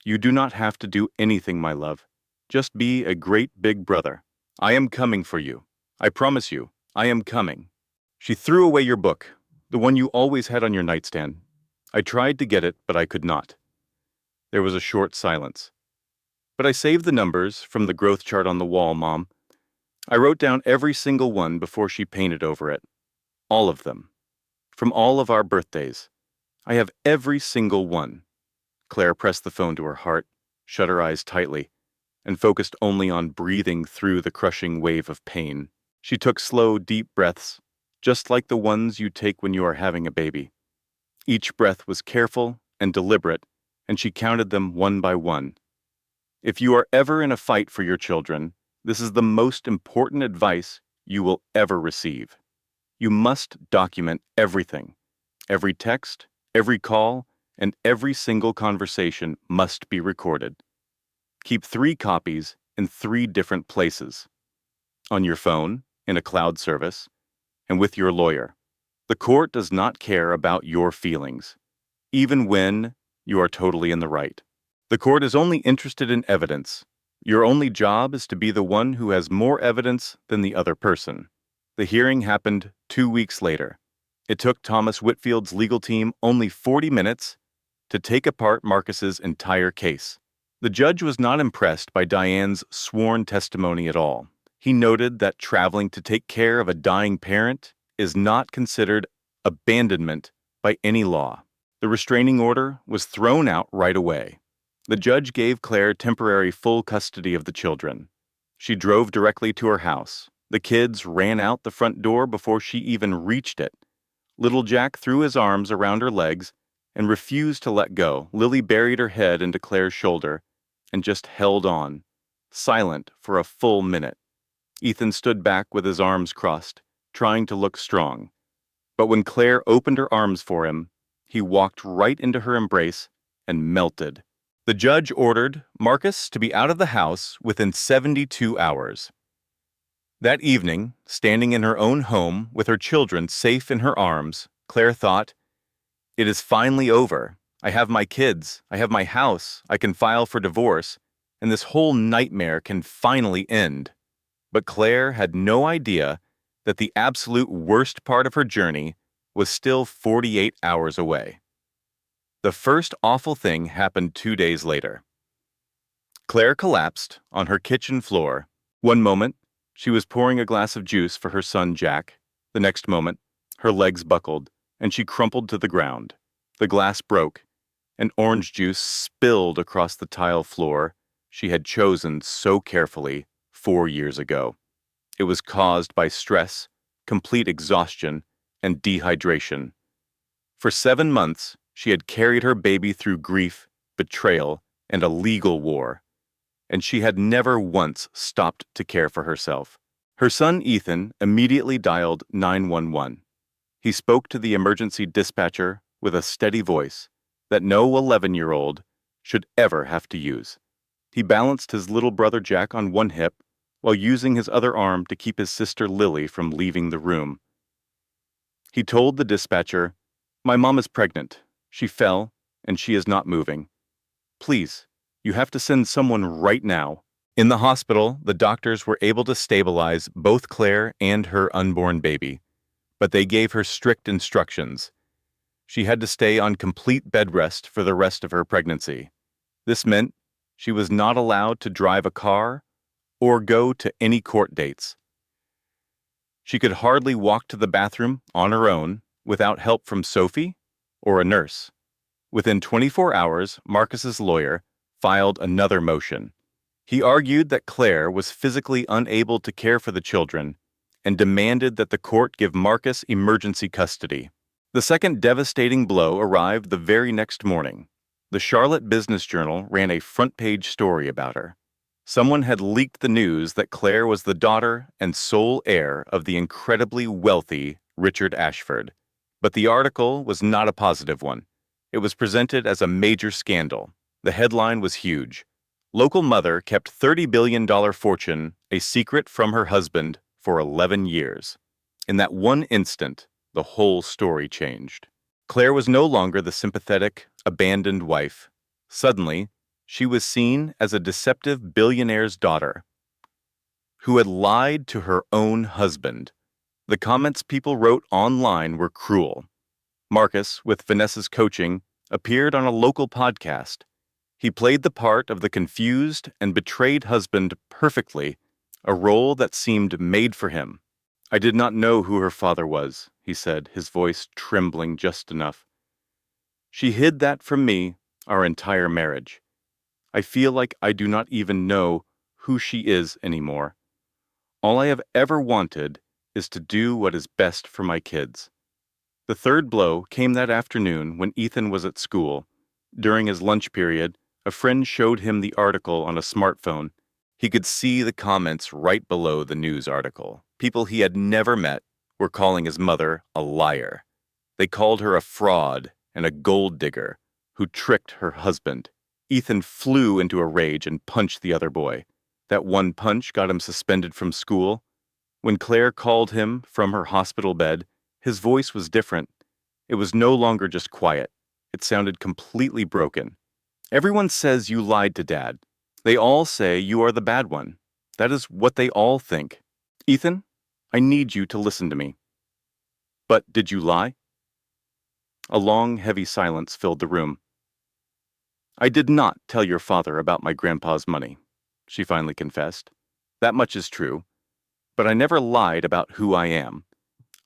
B: "You do not have to do anything, my love. Just be a great big brother. I am coming for you. I promise you, I am coming." She threw away your book, the one you always had on your nightstand. "I tried to get it, but I could not." There was a short silence. "But I saved the numbers from the growth chart on the wall, Mom. I wrote down every single one before she painted over it. All of them. From all of our birthdays. I have every single one." Claire pressed the phone to her heart, shut her eyes tightly, and focused only on breathing through the crushing wave of pain. She took slow, deep breaths, just like the ones you take when you are having a baby. Each breath was careful and deliberate, and she counted them one by one. If you are ever in a fight for your children, this is the most important advice you will ever receive. You must document everything. Every text, every call, and every single conversation must be recorded. Keep 3 copies in 3 different places. On your phone, in a cloud service, and with your lawyer. The court does not care about your feelings, even when you are totally in the right. The court is only interested in evidence. Your only job is to be the one who has more evidence than the other person. The hearing happened 2 weeks later. It took Thomas Whitfield's legal team only 40 minutes to take apart Marcus's entire case. The judge was not impressed by Diane's sworn testimony at all. He noted that traveling to take care of a dying parent is not considered abandonment by any law. The restraining order was thrown out right away. The judge gave Claire temporary full custody of the children. She drove directly to her house. The kids ran out the front door before she even reached it. Little Jack threw his arms around her legs and refused to let go. Lily buried her head into Claire's shoulder and just held on, silent for a full minute. Ethan stood back with his arms crossed, trying to look strong. But when Claire opened her arms for him, he walked right into her embrace and melted. The judge ordered Marcus to be out of the house within 72 hours. That evening, standing in her own home with her children safe in her arms, Claire thought, "It is finally over. I have my kids, I have my house, I can file for divorce, and this whole nightmare can finally end." But Claire had no idea that the absolute worst part of her journey was still 48 hours away. The first awful thing happened 2 days later. Claire collapsed on her kitchen floor. One moment, she was pouring a glass of juice for her son Jack. The next moment, her legs buckled, and she crumpled to the ground. The glass broke, and orange juice spilled across the tile floor she had chosen so carefully 4 years ago. It was caused by stress, complete exhaustion, and dehydration. For 7 months, she had carried her baby through grief, betrayal, and a legal war, and she had never once stopped to care for herself. Her son Ethan immediately dialed 911. He spoke to the emergency dispatcher with a steady voice that no 11-year-old should ever have to use. He balanced his little brother Jack on one hip while using his other arm to keep his sister Lily from leaving the room. He told the dispatcher, "My mom is pregnant. She fell, and she is not moving. Please, you have to send someone right now." In the hospital, the doctors were able to stabilize both Claire and her unborn baby, but they gave her strict instructions. She had to stay on complete bed rest for the rest of her pregnancy. This meant she was not allowed to drive a car or go to any court dates. She could hardly walk to the bathroom on her own without help from Sophie or a nurse. Within 24 hours, Marcus's lawyer filed another motion. He argued that Claire was physically unable to care for the children and demanded that the court give Marcus emergency custody. The second devastating blow arrived the very next morning. The Charlotte Business Journal ran a front-page story about her. Someone had leaked the news that Claire was the daughter and sole heir of the incredibly wealthy Richard Ashford. But the article was not a positive one. It was presented as a major scandal. The headline was huge. Local mother kept $30 billion fortune a secret from her husband for 11 years. In that one instant, the whole story changed. Claire was no longer the sympathetic, abandoned wife. Suddenly, she was seen as a deceptive billionaire's daughter who had lied to her own husband. The comments people wrote online were cruel. Marcus, with Vanessa's coaching, appeared on a local podcast. He played the part of the confused and betrayed husband perfectly, a role that seemed made for him. "I did not know who her father was," he said, his voice trembling just enough. "She hid that from me our entire marriage. I feel like I do not even know who she is anymore. All I have ever wanted is to do what is best for my kids." The third blow came that afternoon when Ethan was at school. During his lunch period, a friend showed him the article on a smartphone. He could see the comments right below the news article. People he had never met were calling his mother a liar. They called her a fraud and a gold digger who tricked her husband. Ethan flew into a rage and punched the other boy. That one punch got him suspended from school. When Claire called him from her hospital bed, his voice was different. It was no longer just quiet. It sounded completely broken. "Everyone says you lied to Dad. They all say you are the bad one. That is what they all think. Ethan, I need you to listen to me." "But did you lie?" A long, heavy silence filled the room. "I did not tell your father about my grandpa's money," she finally confessed. "That much is true. But I never lied about who I am.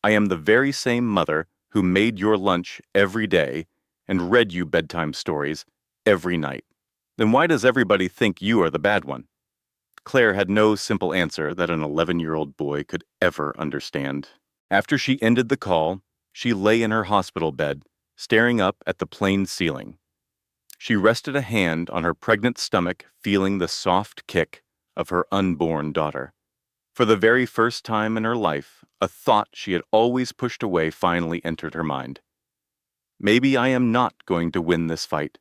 B: I am the very same mother who made your lunch every day and read you bedtime stories every night. Then why does everybody think you are the bad one?" Claire had no simple answer that an 11-year-old boy could ever understand. After she ended the call, she lay in her hospital bed, staring up at the plain ceiling. She rested a hand on her pregnant stomach, feeling the soft kick of her unborn daughter. For the very first time in her life, a thought she had always pushed away finally entered her mind. Maybe I am not going to win this fight.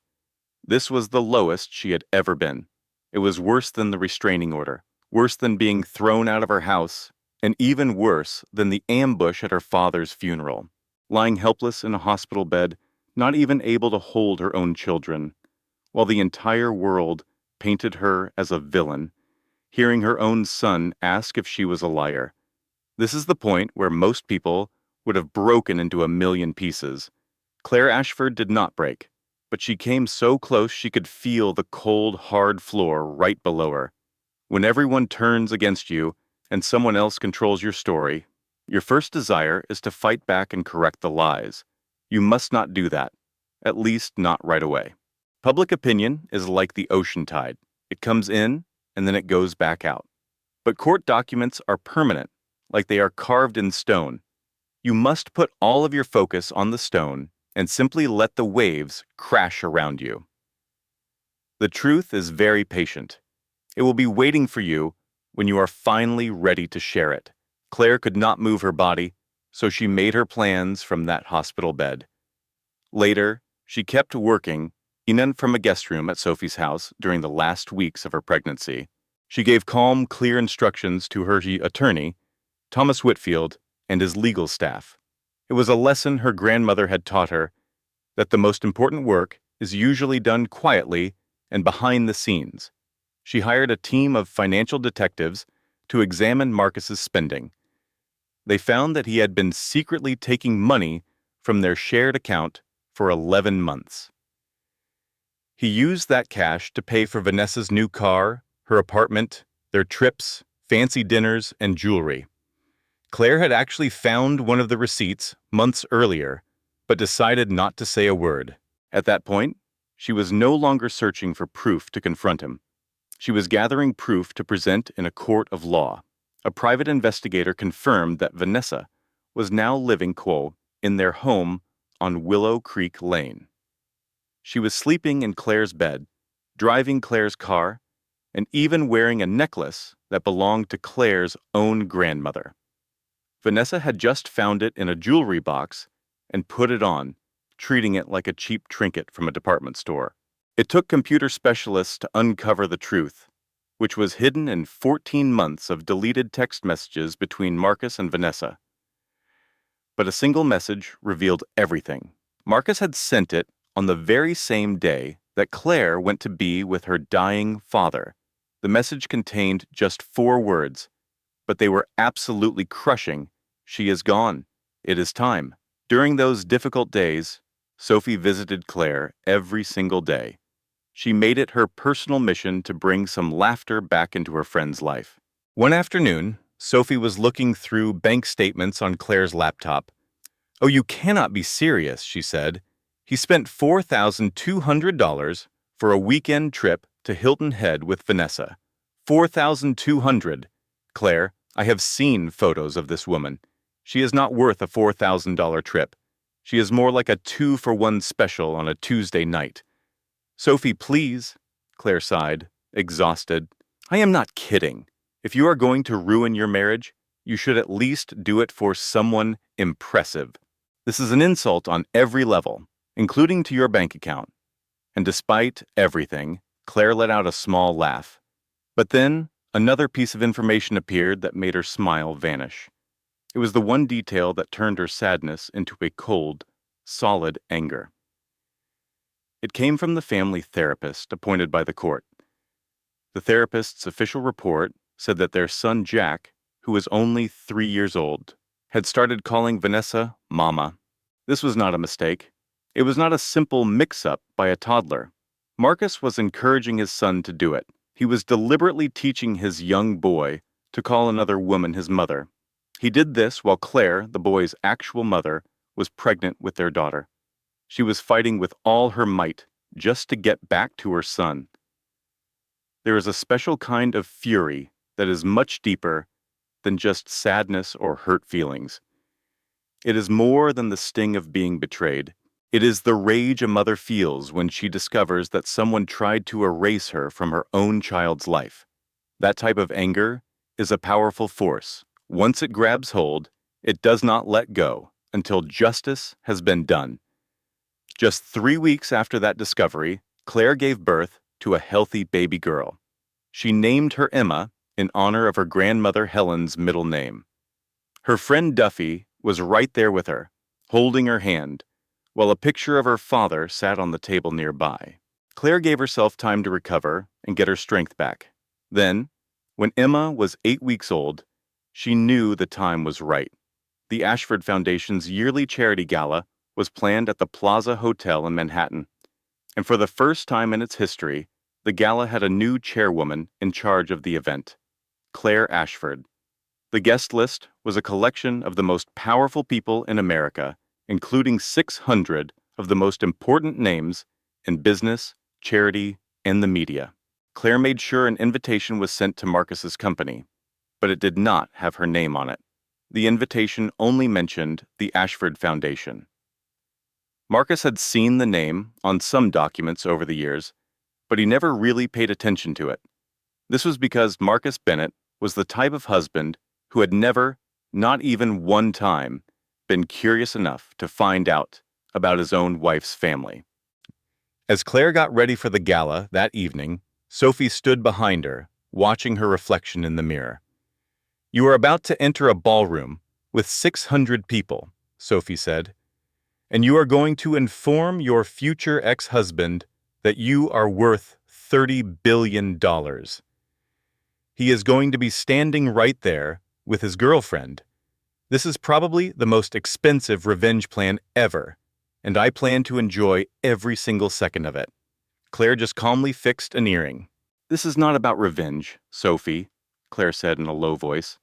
B: This was the lowest she had ever been. It was worse than the restraining order, worse than being thrown out of her house, and even worse than the ambush at her father's funeral. Lying helpless in a hospital bed, not even able to hold her own children, while the entire world painted her as a villain, hearing her own son ask if she was a liar. This is the point where most people would have broken into a million pieces. Claire Ashford did not break, but she came so close she could feel the cold, hard floor right below her. When everyone turns against you and someone else controls your story, your first desire is to fight back and correct the lies. You must not do that, at least not right away. Public opinion is like the ocean tide. It comes in and then it goes back out. But court documents are permanent, like they are carved in stone. You must put all of your focus on the stone and simply let the waves crash around you. The truth is very patient. It will be waiting for you when you are finally ready to share it. Claire could not move her body, so she made her plans from that hospital bed. Later, she kept working in from a guest room at Sophie's house during the last weeks of her pregnancy. She gave calm, clear instructions to her attorney, Thomas Whitfield, and his legal staff. It was a lesson her grandmother had taught her that the most important work is usually done quietly and behind the scenes. She hired a team of financial detectives to examine Marcus's spending. They found that he had been secretly taking money from their shared account for 11 months. He used that cash to pay for Vanessa's new car, her apartment, their trips, fancy dinners, and jewelry. Claire had actually found one of the receipts months earlier, but decided not to say a word. At that point, she was no longer searching for proof to confront him. She was gathering proof to present in a court of law. A private investigator confirmed that Vanessa was now living, in their home on Willow Creek Lane. She was sleeping in Claire's bed, driving Claire's car, and even wearing a necklace that belonged to Claire's own grandmother. Vanessa had just found it in a jewelry box and put it on, treating it like a cheap trinket from a department store. It took computer specialists to uncover the truth, which was hidden in 14 months of deleted text messages between Marcus and Vanessa. But a single message revealed everything. Marcus had sent it on the very same day that Claire went to be with her dying father. The message contained just 4 words, but they were absolutely crushing. She is gone. It is time. During those difficult days, Sophie visited Claire every single day. She made it her personal mission to bring some laughter back into her friend's life. One afternoon, Sophie was looking through bank statements on Claire's laptop. "Oh, you cannot be serious," she said. "He spent $4,200 for a weekend trip to Hilton Head with Vanessa. $4,200. Claire, I have seen photos of this woman. She is not worth a $4,000 trip. She is more like a 2-for-1 special on a Tuesday night." "Sophie, please," Claire sighed, exhausted. "I am not kidding. If you are going to ruin your marriage, you should at least do it for someone impressive. This is an insult on every level, including to your bank account." And despite everything, Claire let out a small laugh. But then, another piece of information appeared that made her smile vanish. It was the one detail that turned her sadness into a cold, solid anger. It came from the family therapist appointed by the court. The therapist's official report said that their son Jack, who was only 3 years old, had started calling Vanessa Mama. This was not a mistake. It was not a simple mix-up by a toddler. Marcus was encouraging his son to do it. He was deliberately teaching his young boy to call another woman his mother. He did this while Claire, the boy's actual mother, was pregnant with their daughter. She was fighting with all her might just to get back to her son. There is a special kind of fury that is much deeper than just sadness or hurt feelings. It is more than the sting of being betrayed. It is the rage a mother feels when she discovers that someone tried to erase her from her own child's life. That type of anger is a powerful force. Once it grabs hold, it does not let go until justice has been done. Just 3 weeks after that discovery, Claire gave birth to a healthy baby girl. She named her Emma in honor of her grandmother Helen's middle name. Her friend Duffy was right there with her, holding her hand, while a picture of her father sat on the table nearby. Claire gave herself time to recover and get her strength back. Then, when Emma was 8 weeks old, she knew the time was right. The Ashford Foundation's yearly charity gala was planned at the Plaza Hotel in Manhattan, and for the first time in its history, the gala had a new chairwoman in charge of the event, Claire Ashford. The guest list was a collection of the most powerful people in America, including 600 of the most important names in business, charity, and the media. Claire made sure an invitation was sent to Marcus's company, but it did not have her name on it. The invitation only mentioned the Ashford Foundation. Marcus had seen the name on some documents over the years, but he never really paid attention to it. This was because Marcus Bennett was the type of husband who had never, not even one time, been curious enough to find out about his own wife's family. As Claire got ready for the gala that evening, Sophie stood behind her, watching her reflection in the mirror. "You are about to enter a ballroom with 600 people," Sophie said, "and you are going to inform your future ex-husband that you are worth $30 billion. He is going to be standing right there with his girlfriend. This is probably the most expensive revenge plan ever, and I plan to enjoy every single second of it." Claire just calmly fixed an earring. "This is not about revenge, Sophie," Claire said in a low voice.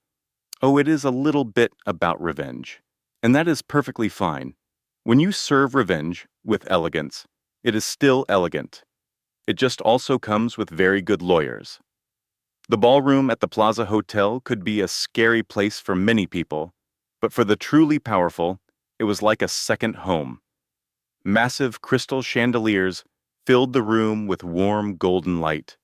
B: "Oh, it is a little bit about revenge, and that is perfectly fine. When you serve revenge with elegance, it is still elegant. It just also comes with very good lawyers." The ballroom at the Plaza Hotel could be a scary place for many people, but for the truly powerful, it was like a second home. Massive crystal chandeliers filled the room with warm golden light.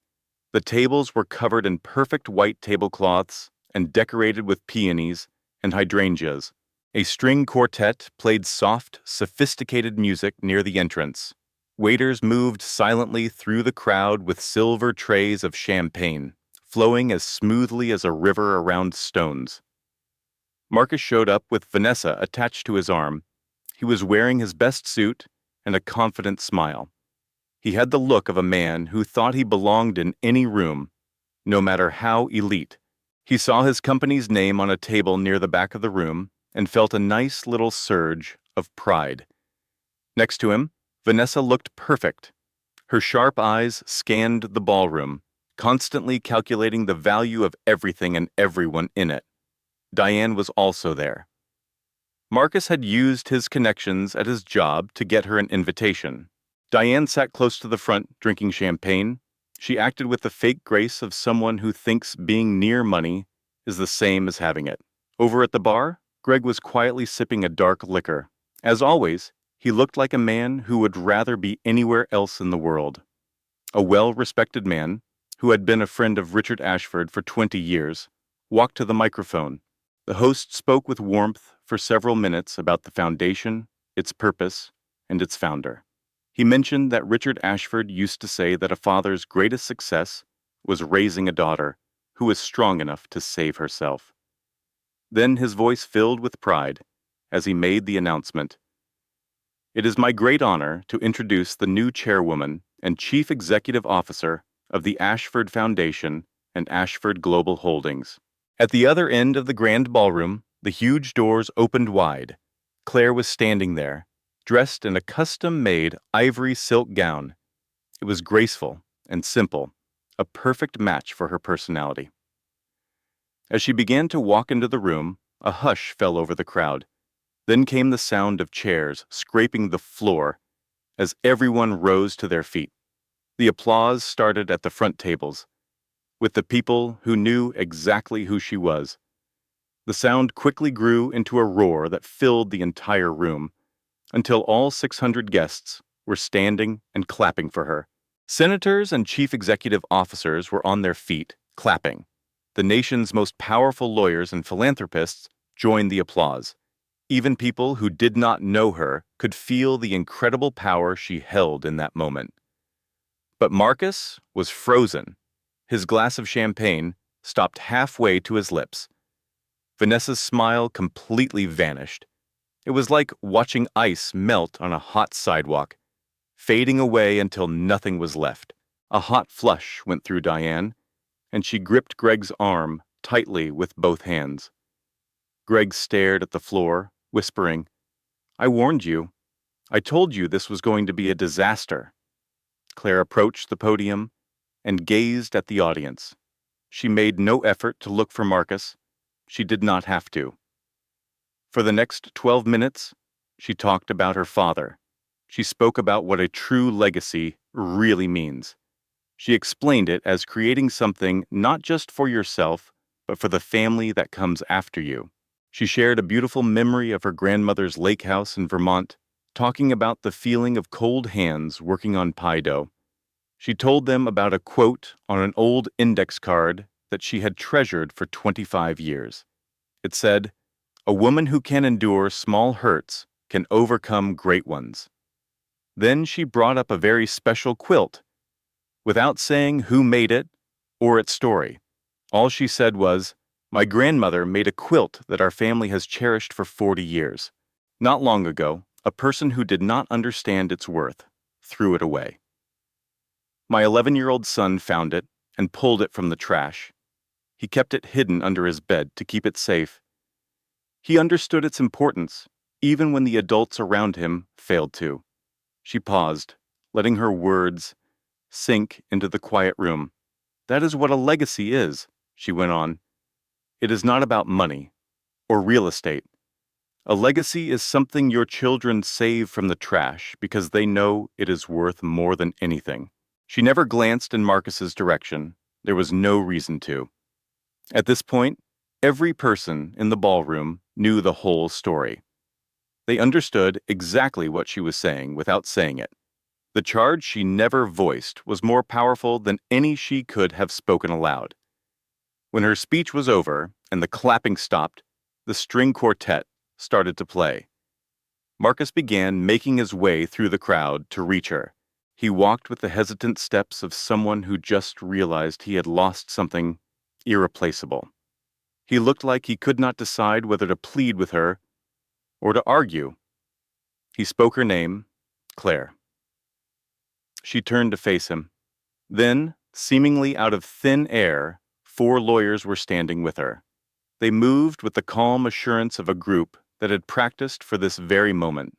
B: The tables were covered in perfect white tablecloths and decorated with peonies and hydrangeas. A string quartet played soft, sophisticated music near the entrance. Waiters moved silently through the crowd with silver trays of champagne, flowing as smoothly as a river around stones. Marcus showed up with Vanessa attached to his arm. He was wearing his best suit and a confident smile. He had the look of a man who thought he belonged in any room, no matter how elite. He saw his company's name on a table near the back of the room and felt a nice little surge of pride. Next to him, Vanessa looked perfect. Her sharp eyes scanned the ballroom, constantly calculating the value of everything and everyone in it. Diane was also there. Marcus had used his connections at his job to get her an invitation. Diane sat close to the front, drinking champagne. She acted with the fake grace of someone who thinks being near money is the same as having it. Over at the bar, Greg was quietly sipping a dark liquor. As always, he looked like a man who would rather be anywhere else in the world. A well-respected man, who had been a friend of Richard Ashford for 20 years, walked to the microphone. The host spoke with warmth for several minutes about the foundation, its purpose, and its founder. He mentioned that Richard Ashford used to say that a father's greatest success was raising a daughter who was strong enough to save herself. Then his voice filled with pride as he made the announcement. "It is my great honor to introduce the new chairwoman and chief executive officer of the Ashford Foundation and Ashford Global Holdings." At the other end of the grand ballroom, the huge doors opened wide. Claire was standing there, dressed in a custom-made ivory silk gown. It was graceful and simple, a perfect match for her personality. As she began to walk into the room, a hush fell over the crowd. Then came the sound of chairs scraping the floor as everyone rose to their feet. The applause started at the front tables, with the people who knew exactly who she was. The sound quickly grew into a roar that filled the entire room, until all 600 guests were standing and clapping for her. Senators and chief executive officers were on their feet, clapping. The nation's most powerful lawyers and philanthropists joined the applause. Even people who did not know her could feel the incredible power she held in that moment. But Marcus was frozen. His glass of champagne stopped halfway to his lips. Vanessa's smile completely vanished. It was like watching ice melt on a hot sidewalk, fading away until nothing was left. A hot flush went through Diane, and she gripped Greg's arm tightly with both hands. Greg stared at the floor, whispering, "I warned you. I told you this was going to be a disaster." Claire approached the podium and gazed at the audience. She made no effort to look for Marcus. She did not have to. For the next 12 minutes, she talked about her father. She spoke about what a true legacy really means. She explained it as creating something not just for yourself, but for the family that comes after you. She shared a beautiful memory of her grandmother's lake house in Vermont, talking about the feeling of cold hands working on pie dough. She told them about a quote on an old index card that she had treasured for 25 years. It said, "A woman who can endure small hurts can overcome great ones." Then she brought up a very special quilt, without saying who made it or its story. All she said was, "My grandmother made a quilt that our family has cherished for 40 years. Not long ago, a person who did not understand its worth threw it away. My 11-year-old son found it and pulled it from the trash. He kept it hidden under his bed to keep it safe. He understood its importance, even when the adults around him failed to." She paused, letting her words sink into the quiet room. "That is what a legacy is," she went on. "It is not about money or real estate. A legacy is something your children save from the trash because they know it is worth more than anything." She never glanced in Marcus's direction. There was no reason to. At this point, every person in the ballroom knew the whole story. They understood exactly what she was saying without saying it. The charge she never voiced was more powerful than any she could have spoken aloud. When her speech was over and the clapping stopped, the string quartet started to play. Marcus began making his way through the crowd to reach her. He walked with the hesitant steps of someone who just realized he had lost something irreplaceable. He looked like he could not decide whether to plead with her or to argue. He spoke her name, Claire. She turned to face him. Then, seemingly out of thin air, 4 lawyers were standing with her. They moved with the calm assurance of a group that had practiced for this very moment,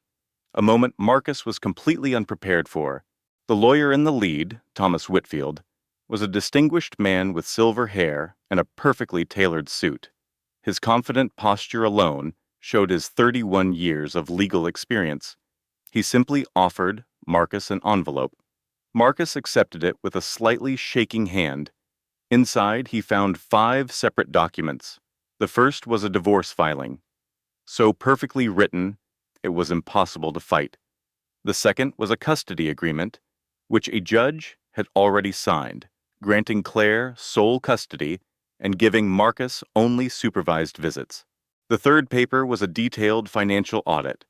B: a moment Marcus was completely unprepared for. The lawyer in the lead, Thomas Whitfield, was a distinguished man with silver hair and a perfectly tailored suit. His confident posture alone showed his 31 years of legal experience. He simply offered Marcus an envelope. Marcus accepted it with a slightly shaking hand. Inside, he found 5 separate documents. The first was a divorce filing, so perfectly written it was impossible to fight. The second was a custody agreement, which a judge had already signed, granting Claire sole custody and giving Marcus only supervised visits. The third paper was a detailed financial audit.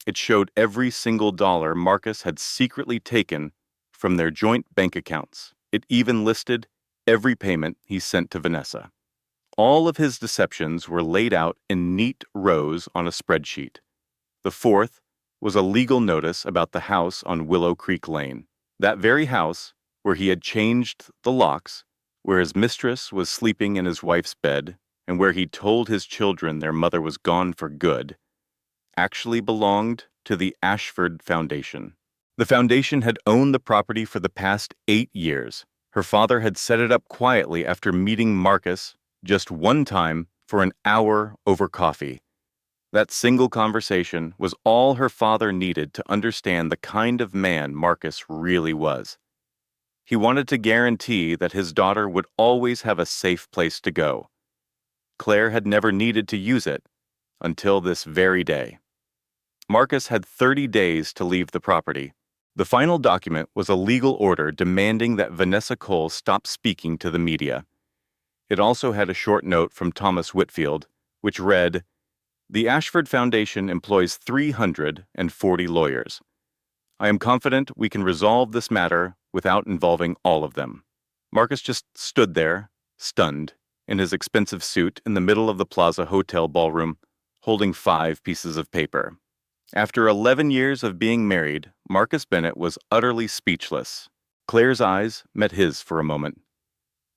B: It showed every single dollar Marcus had secretly taken from their joint bank accounts. It even listed every payment he sent to Vanessa. All of his deceptions were laid out in neat rows on a spreadsheet. The fourth was a legal notice about the house on Willow Creek Lane. That very house, where he had changed the locks, where his mistress was sleeping in his wife's bed, and where he told his children their mother was gone for good, actually belonged to the Ashford Foundation. The foundation had owned the property for the past 8 years. Her father had set it up quietly after meeting Marcus just one time for an hour over coffee. That single conversation was all her father needed to understand the kind of man Marcus really was. He wanted to guarantee that his daughter would always have a safe place to go. Claire had never needed to use it until this very day. Marcus had 30 days to leave the property. The final document was a legal order demanding that Vanessa Cole stop speaking to the media. It also had a short note from Thomas Whitfield, which read, "The Ashford Foundation employs 340 lawyers. I am confident we can resolve this matter without involving all of them." Marcus just stood there, stunned, in his expensive suit in the middle of the Plaza Hotel ballroom, holding 5 pieces of paper. After 11 years of being married, Marcus Bennett was utterly speechless. Claire's eyes met his for a moment.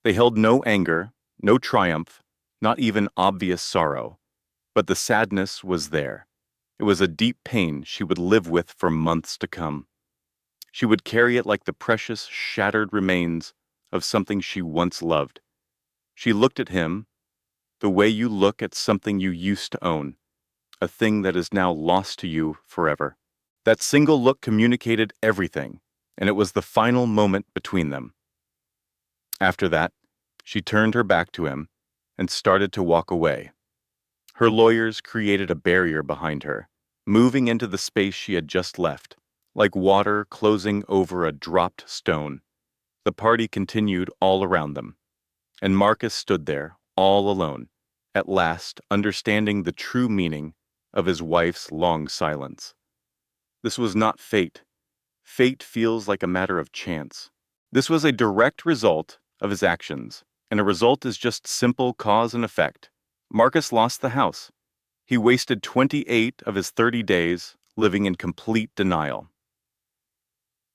B: They held no anger, no triumph, not even obvious sorrow. But the sadness was there. It was a deep pain she would live with for months to come. She would carry it like the precious, shattered remains of something she once loved. She looked at him the way you look at something you used to own, a thing that is now lost to you forever. That single look communicated everything, and it was the final moment between them. After that, she turned her back to him and started to walk away. Her lawyers created a barrier behind her, moving into the space she had just left, like water closing over a dropped stone. The party continued all around them. and Marcus stood there, all alone, at last understanding the true meaning of his wife's long silence. This was not fate. Fate feels like a matter of chance. This was a direct result of his actions, and a result is just simple cause and effect. Marcus lost the house. He wasted 28 of his 30 days living in complete denial.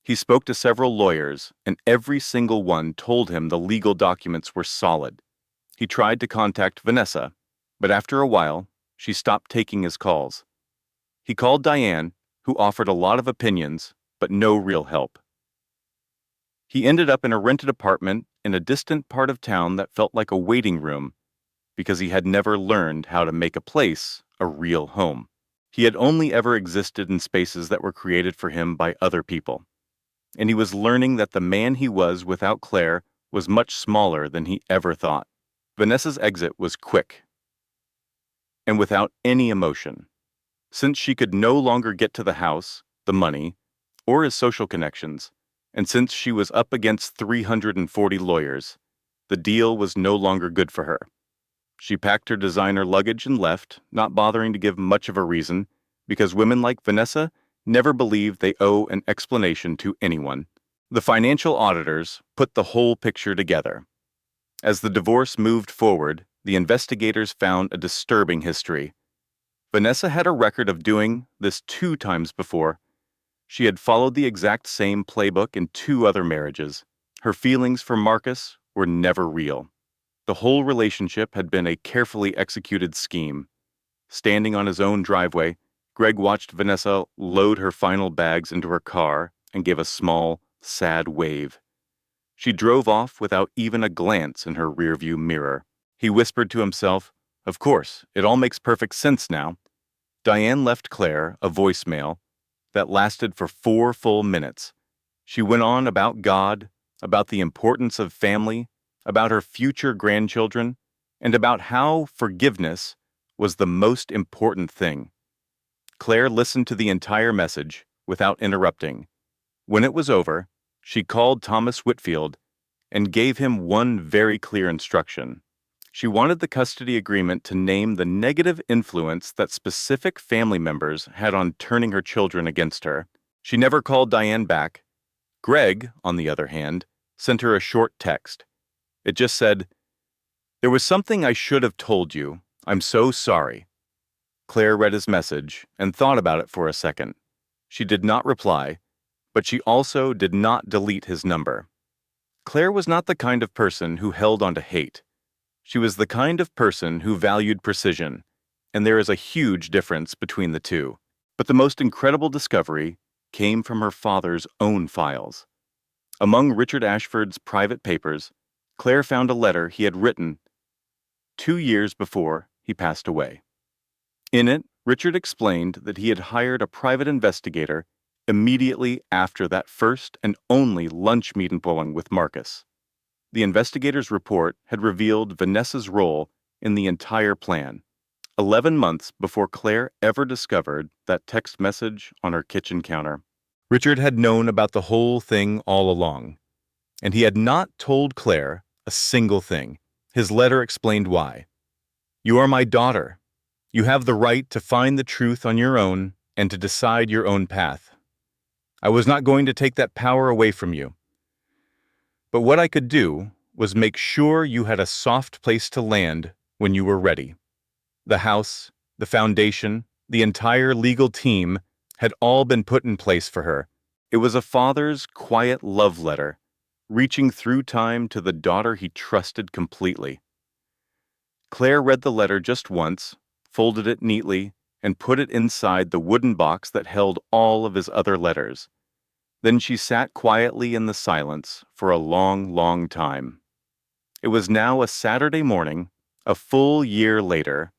B: He spoke to several lawyers, and every single one told him the legal documents were solid. He tried to contact Vanessa, but after a while, she stopped taking his calls. He called Diane, who offered a lot of opinions, but no real help. He ended up in a rented apartment in a distant part of town that felt like a waiting room because he had never learned how to make a place a real home. He had only ever existed in spaces that were created for him by other people. And he was learning that the man he was without Claire was much smaller than he ever thought. Vanessa's exit was quick and without any emotion. Since she could no longer get to the house, the money, or his social connections, and since she was up against 340 lawyers, the deal was no longer good for her. She packed her designer luggage and left, not bothering to give much of a reason, because women like Vanessa never believe they owe an explanation to anyone. The financial auditors put the whole picture together. As the divorce moved forward, the investigators found a disturbing history. Vanessa had a record of doing this 2 times before. She had followed the exact same playbook in 2 other marriages. Her feelings for Marcus were never real. The whole relationship had been a carefully executed scheme. Standing on his own driveway, Greg watched Vanessa load her final bags into her car and gave a small, sad wave. She drove off without even a glance in her rearview mirror. He whispered to himself, "Of course, it all makes perfect sense now." Diane left Claire a voicemail that lasted for 4 full minutes. She went on about God, about the importance of family, about her future grandchildren, and about how forgiveness was the most important thing. Claire listened to the entire message without interrupting. When it was over, she called Thomas Whitfield and gave him one very clear instruction. She wanted the custody agreement to name the negative influence that specific family members had on turning her children against her. She never called Diane back. Greg, on the other hand, sent her a short text. It just said, "There was something I should have told you. I'm so sorry." Claire read his message and thought about it for a second. She did not reply, but she also did not delete his number. Claire was not the kind of person who held on to hate. She was the kind of person who valued precision, and there is a huge difference between the two. But the most incredible discovery came from her father's own files. Among Richard Ashford's private papers, Claire found a letter he had written 2 years before he passed away. In it, Richard explained that he had hired a private investigator immediately after that first and only lunch meeting with Marcus. The investigator's report had revealed Vanessa's role in the entire plan, 11 months before Claire ever discovered that text message on her kitchen counter. Richard had known about the whole thing all along, and he had not told Claire a single thing. His letter explained why. "You are my daughter. You have the right to find the truth on your own and to decide your own path. I was not going to take that power away from you. But what I could do was make sure you had a soft place to land when you were ready." The house, the foundation, the entire legal team had all been put in place for her. It was a father's quiet love letter, reaching through time to the daughter he trusted completely. Claire read the letter just once, folded it neatly, and put it inside the wooden box that held all of his other letters. Then she sat quietly in the silence for a long, long time. It was now a Saturday morning, a full year later.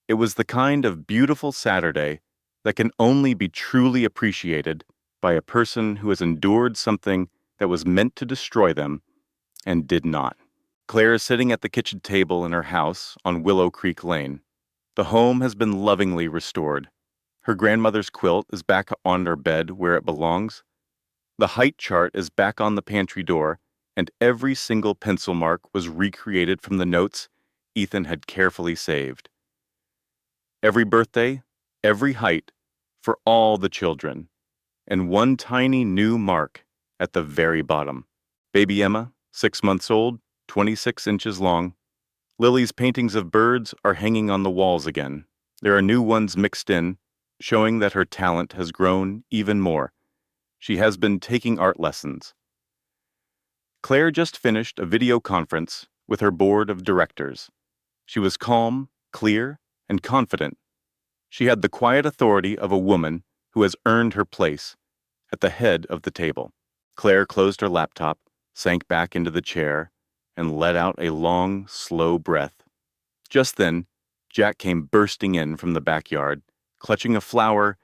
B: It was the kind of beautiful Saturday that can only be truly appreciated by a person who has endured something that was meant to destroy them and did not. Claire is sitting at the kitchen table in her house on Willow Creek Lane. The home has been lovingly restored. Her grandmother's quilt is back on her bed where it belongs. The height chart is back on the pantry door, and every single pencil mark was recreated from the notes Ethan had carefully saved. Every birthday, every height, for all the children, and one tiny new mark at the very bottom. Baby Emma, 6 months old, 26 inches long. Lily's paintings of birds are hanging on the walls again. There are new ones mixed in, showing that her talent has grown even more. She has been taking art lessons. Claire just finished a video conference with her board of directors. She was calm, clear, and confident. She had the quiet authority of a woman who has earned her place at the head of the table. Claire closed her laptop, sank back into the chair, and let out a long, slow breath. Just then, Jack came bursting in from the backyard, clutching a flower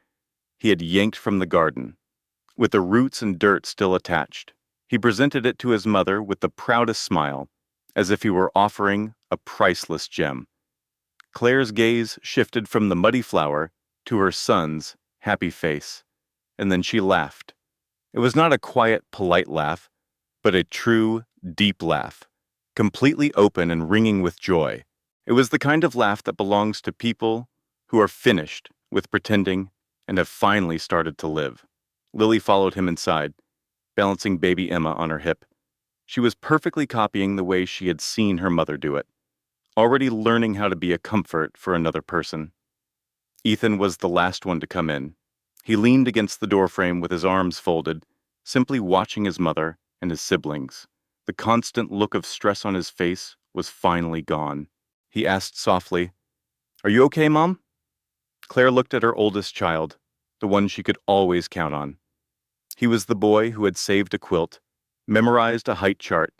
B: he had yanked from the garden. With the roots and dirt still attached, he presented it to his mother with the proudest smile, as if he were offering a priceless gem. Claire's gaze shifted from the muddy flower to her son's happy face, and then she laughed. It was not a quiet, polite laugh, but a true, deep laugh, completely open and ringing with joy. It was the kind of laugh that belongs to people who are finished with pretending and have finally started to live. Lily followed him inside, balancing baby Emma on her hip. She was perfectly copying the way she had seen her mother do it, already learning how to be a comfort for another person. Ethan was the last one to come in. He leaned against the doorframe with his arms folded, simply watching his mother and his siblings. The constant look of stress on his face was finally gone. He asked softly, "Are you okay, Mom?" Claire looked at her oldest child, the one she could always count on. He was the boy who had saved a quilt, memorized a height chart,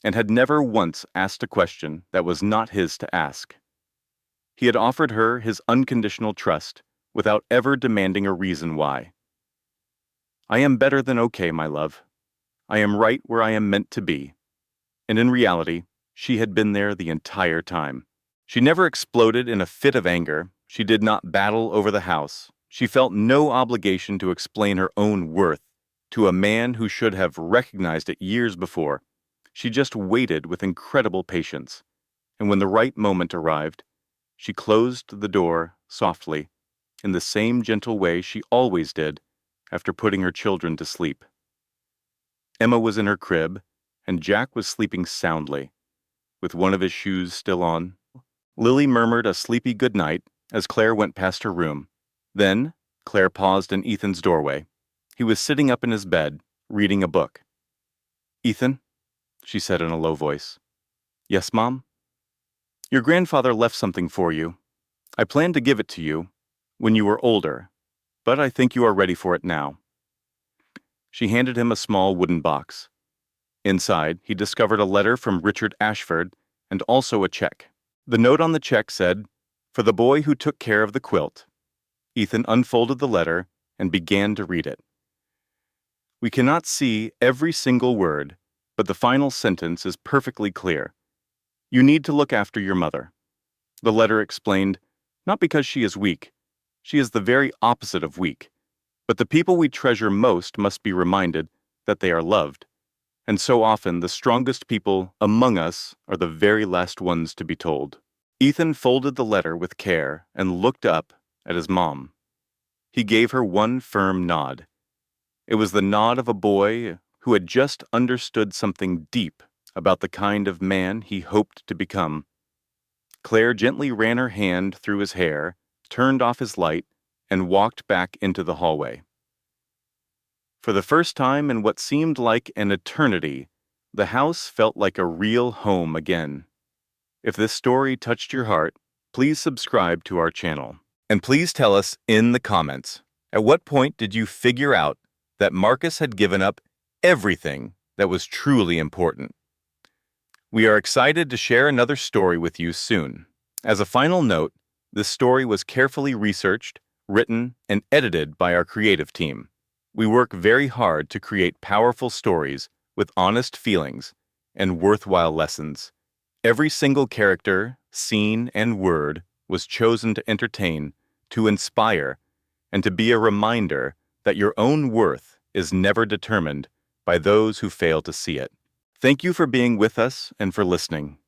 B: and had never once asked a question that was not his to ask. He had offered her his unconditional trust without ever demanding a reason why. "I am better than okay, my love. I am right where I am meant to be." And in reality, she had been there the entire time. She never exploded in a fit of anger. She did not battle over the house. She felt no obligation to explain her own worth to a man who should have recognized it years before. She just waited with incredible patience, and when the right moment arrived, she closed the door softly, in the same gentle way she always did after putting her children to sleep. Emma was in her crib, and Jack was sleeping soundly, with one of his shoes still on. Lily murmured a sleepy good night as Claire went past her room. Then, Claire paused in Ethan's doorway. He was sitting up in his bed, reading a book. "Ethan," she said in a low voice. "Yes, Mom?" "Your grandfather left something for you. I planned to give it to you when you were older, but I think you are ready for it now." She handed him a small wooden box. Inside, he discovered a letter from Richard Ashford and also a check. The note on the check said, "For the boy who took care of the quilt." Ethan unfolded the letter and began to read it. We cannot see every single word, but the final sentence is perfectly clear. "You need to look after your mother." The letter explained, not because she is weak. She is the very opposite of weak. But the people we treasure most must be reminded that they are loved. And so often, the strongest people among us are the very last ones to be told. Ethan folded the letter with care and looked up at his mom. He gave her one firm nod. It was the nod of a boy who had just understood something deep about the kind of man he hoped to become. Claire gently ran her hand through his hair, turned off his light, and walked back into the hallway. For the first time in what seemed like an eternity, the house felt like a real home again. If this story touched your heart, please subscribe to our channel. And please tell us in the comments, at what point did you figure out that Marcus had given up everything that was truly important? We are excited to share another story with you soon. As a final note, this story was carefully researched, written, and edited by our creative team. We work very hard to create powerful stories with honest feelings and worthwhile lessons. Every single character, scene, and word was chosen to entertain, to inspire, and to be a reminder that your own worth is never determined by those who fail to see it. Thank you for being with us and for listening.